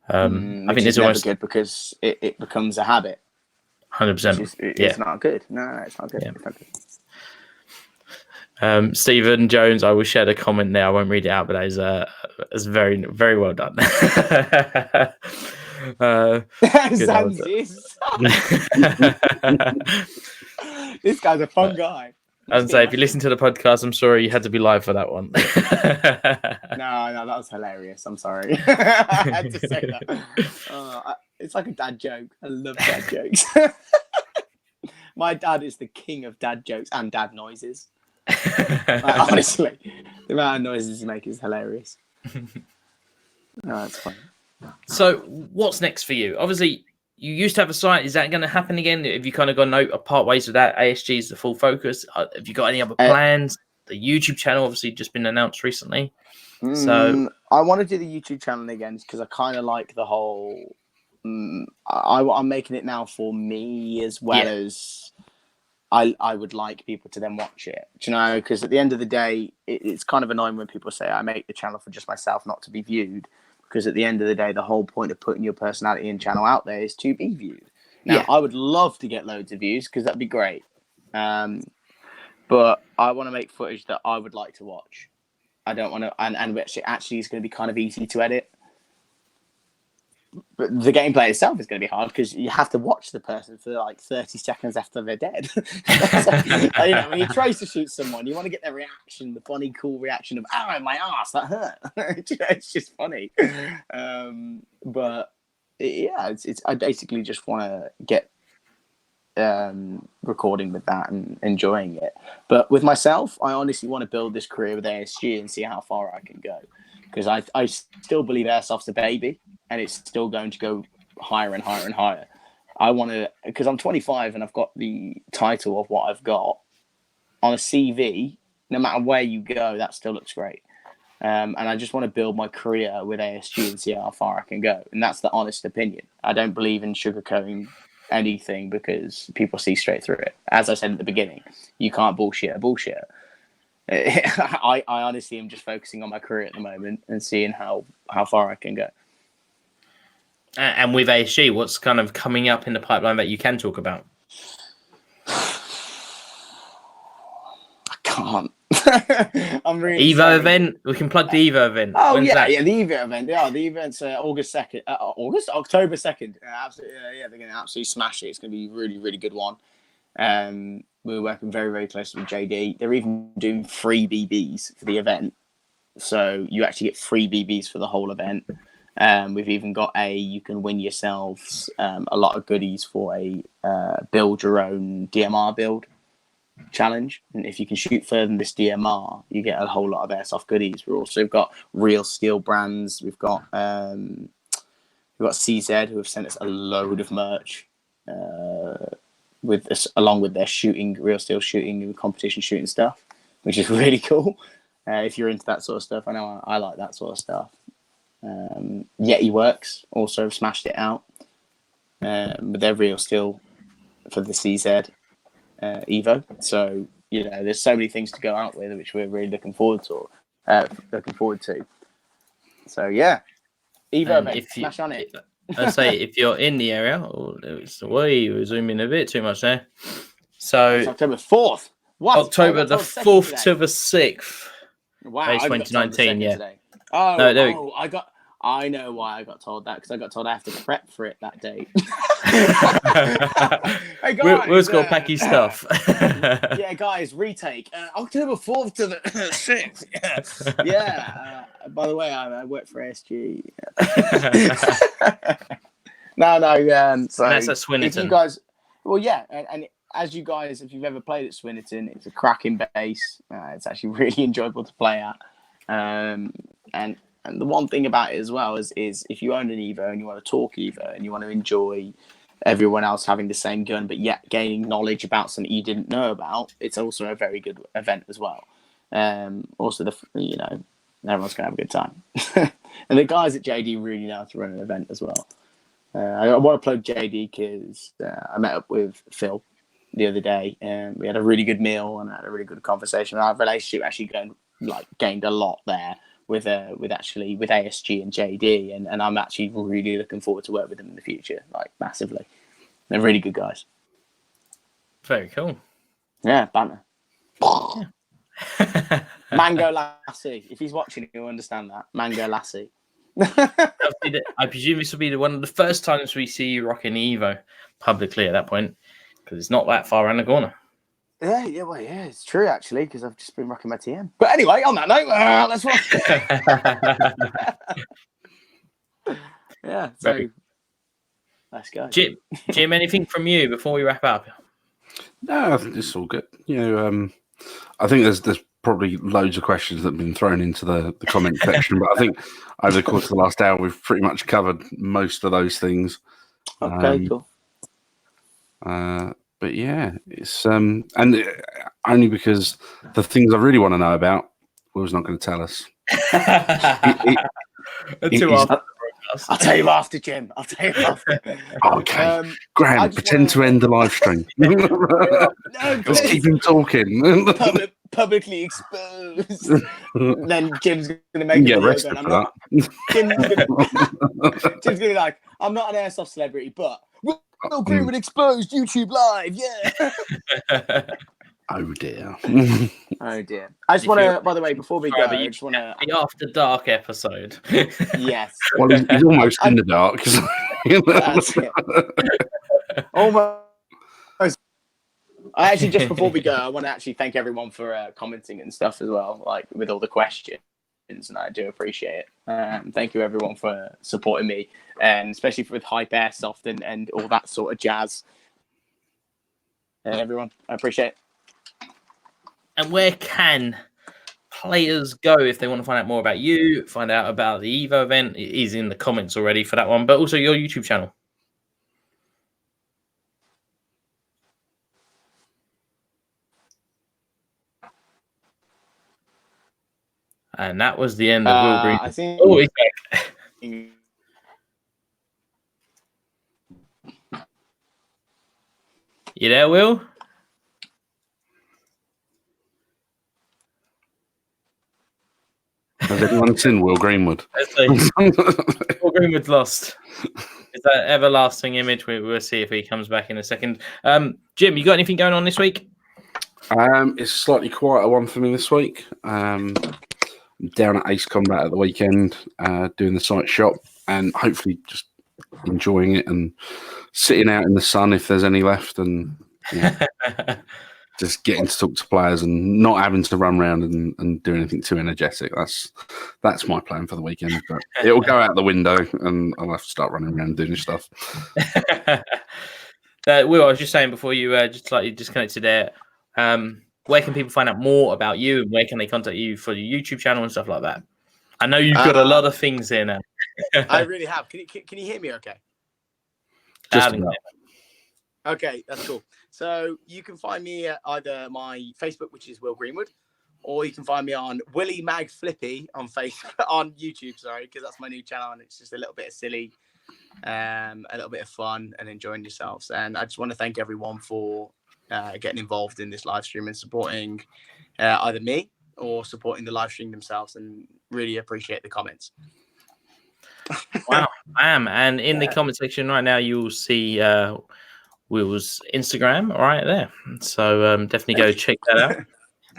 I think it's almost good because it becomes a habit. 100%. It's not good. No, it's not good. Yeah. It's not good. Stephen Jones, I will share the comment there. I won't read it out, but that is very, very well done. This guy's a fun guy. I was say, if you listen to the podcast, I'm sorry you had to be live for that one. No, that was hilarious. I'm sorry. I had to say that. It's like a dad joke. I love dad jokes. My dad is the king of dad jokes and dad noises. Honestly, the amount of noises he makes is hilarious. That's fun. So, what's next for you? Obviously, you used to have a site. Is that going to happen again? Have you kind of gone apart ways with that? ASG is the full focus. Have you got any other plans? The YouTube channel obviously just been announced recently. So I want to do the YouTube channel again because I kind of like the whole. I'm making it now for me as well as I would like people to then watch it. Do you know? Because at the end of the day, it's kind of annoying when people say I make the channel for just myself, not to be viewed. Because at the end of the day, the whole point of putting your personality and channel out there is to be viewed. Now, I would love to get loads of views because that'd be great. But I want to make footage that I would like to watch. I don't want to, and actually it's going to be kind of easy to edit. But the gameplay itself is going to be hard because you have to watch the person for like 30 seconds after they're dead. So, when you try to shoot someone, you want to get their reaction, the funny, cool reaction of, "Oh, my ass, that hurt." It's just funny. But yeah, I basically just want to get recording with that and enjoying it. But with myself, I honestly want to build this career with ASG and see how far I can go. Because I still believe Airsoft's a baby and it's still going to go higher and higher and higher. I want to, because I'm 25 and I've got the title of what I've got on a CV, no matter where you go, that still looks great. And I just want to build my career with ASG and see how far I can go. And that's the honest opinion. I don't believe in sugarcoating anything because people see straight through it. As I said at the beginning, you can't bullshit a bullshit. I honestly am just focusing on my career at the moment and seeing how far I can go. And with ASG, what's kind of coming up in the pipeline that you can talk about? I can't. I'm really Evo sorry. event. We can plug the Evo event. Oh, When's that? the Evo event. Yeah, the event's October 2nd. Absolutely, they're going to absolutely smash it. It's going to be a really, really good one. We're working very, very closely with JD. They're even doing free BBs for the event. So you actually get free BBs for the whole event. We've even got you can win yourselves a lot of goodies for a build your own DMR build challenge. And if you can shoot further than this DMR, you get a whole lot of Airsoft goodies. We've also got Real Steel brands. We've got CZ who have sent us a load of merch. With this, along with their Real Steel shooting and competition shooting stuff, which is really cool. If you're into that sort of stuff, I know I like that sort of stuff. Yeti Works also smashed it out with their Real Steel for the CZ Evo. So there's so many things to go out with, which we're really looking forward to. So yeah, Evo event, smash on it. I say if you're in the area, we're zooming a bit too much there. So it's October 4th. What? October the 4th to the 6th. Wow, 2019. Yeah. Today. I know why I got told that because I got told I have to prep for it that day. Hey guys, Will's got to pack his stuff. Yeah, guys, retake October 4th to the 6th. Yeah. By the way, I work for ASG. No. So and that's at Swinnerton. If you guys, and as you guys, if you've ever played at Swinnerton, it's a cracking base. It's actually really enjoyable to play at. And the one thing about it as well is if you own an Evo and you want to talk Evo and you want to enjoy everyone else having the same gun, but yet gaining knowledge about something you didn't know about, it's also a very good event as well. Also, everyone's going to have a good time. And the guys at JD really know how to run an event as well. I want to plug JD because I met up with Phil the other day and we had a really good meal and had a really good conversation. Our relationship actually gained a lot there with ASG and JD, and I'm actually really looking forward to work with them in the future, massively. They're really good guys. Very cool. Yeah, banter. Yeah. Mango Lassie. If he's watching, he'll understand that. Mango Lassie. I presume this will be one of the first times we see you rocking the Evo publicly at that point, because it's not that far around the corner. Well, it's true actually because I've just been rocking my TM. But anyway, on that note, let's rock. Yeah, so let's go. Jim, anything from you before we wrap up? No, I think it's all good. I think there's probably loads of questions that have been thrown into the comment section, but I think over the course of the last hour, we've pretty much covered most of those things. Okay, cool. But yeah, it's and only because the things I really want to know about, Will's not going to tell us. I'll tell you after, Jim. I'll tell you after. Okay, Graham, pretend to end the live stream. Let's keep him talking. Publicly exposed. Then Jim's going to make a video going, Jim's going to be like, I'm not an airsoft celebrity, but Will Greenwood exposed YouTube live. Yeah. Oh dear. Oh dear. I just want to, by the way, before we go, I just want to. The After Dark episode. Yes. Well, he's almost in the dark. That's it. Almost. I actually, just before we go, I want to actually thank everyone for commenting and stuff as well, like with all the questions, and I do appreciate it. Thank you everyone for supporting me, and especially with Hype Airsoft and all that sort of jazz. Everyone, I appreciate it. And where can players go if they want to find out more about you, find out about the Evo event? It is in the comments already for that one, but also your YouTube channel. And that was the end of Will Green. I think. Oh, he's back. You there, Will? Has anyone seen Will Greenwood? Will Greenwood's lost. It's that everlasting image. We'll see if he comes back in a second. Jim, you got anything going on this week? It's a slightly quieter one for me this week. I'm down at Ace Combat at the weekend, doing the site shop, and hopefully just enjoying it and sitting out in the sun if there's any left, and just getting to talk to players and not having to run around and do anything too energetic. That's my plan for the weekend. But it'll go out the window, and I'll have to start running around doing stuff. Will, I was just saying before you just slightly disconnected there. Where can people find out more about you, and where can they contact you for your YouTube channel and stuff like that? I know you've got a lot of things here now. I really have. Can you hear me okay? Okay, that's cool. So you can find me at either my Facebook, which is Will Greenwood, or you can find me on Willie Mag Flippy on Facebook, on YouTube, sorry, because that's my new channel, and it's just a little bit of silly, a little bit of fun and enjoying yourselves. And I just want to thank everyone for getting involved in this live stream and supporting either me or supporting the live stream themselves, and really appreciate the comments. Wow, and in the comment section right now, you'll see Will's Instagram right there. So definitely go check that out.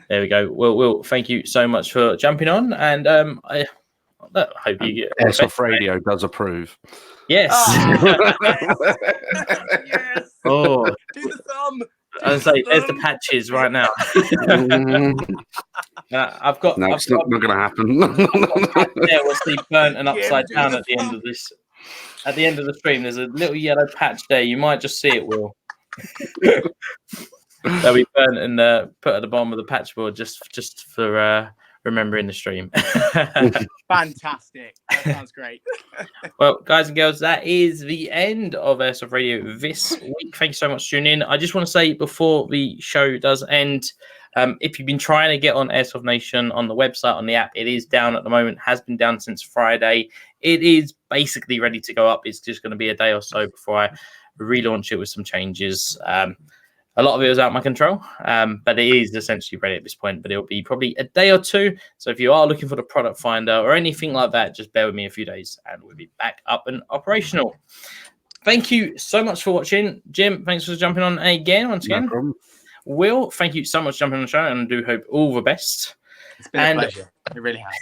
There we go. Will, thank you so much for jumping on, and I hope you get Airsoft Radio does approve. Yes. Yes. Oh, Do the thumb. I was like, there's the patches right now. I've got. No, it's not going to happen. Yeah, we'll see burnt and upside down at the end of this. At the end of the stream, there's a little yellow patch there. You might just see it, Will. They'll be burnt and put at the bottom of the patch board just for remembering the stream. Fantastic. That sounds great. Well, guys and girls, that is the end of Airsoft Radio this week. Thank you so much for tuning in. I just want to say before the show does end, if you've been trying to get on Airsoft Nation on the website, on the app, it is down at the moment, has been down since Friday. It is basically ready to go up. It's just going to be a day or so before I relaunch it with some changes. A lot of it was out of my control, but it is essentially ready at this point, but it'll be probably a day or two. So if you are looking for the product finder or anything like that, just bear with me a few days and we'll be back up and operational. Thank you so much for watching. Jim, thanks for jumping on again, once again. No problem. Will, thank you so much for jumping on the show, and I do hope all the best. It's been a pleasure. It really has.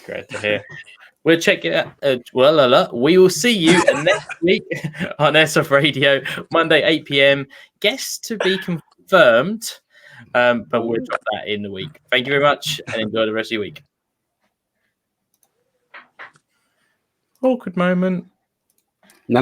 Great to hear. We'll check it out. We will see you next week on Airsoft Radio, Monday, 8 p.m. Guests to be confirmed. But we'll drop that in the week. Thank you very much and enjoy the rest of your week. Awkward moment.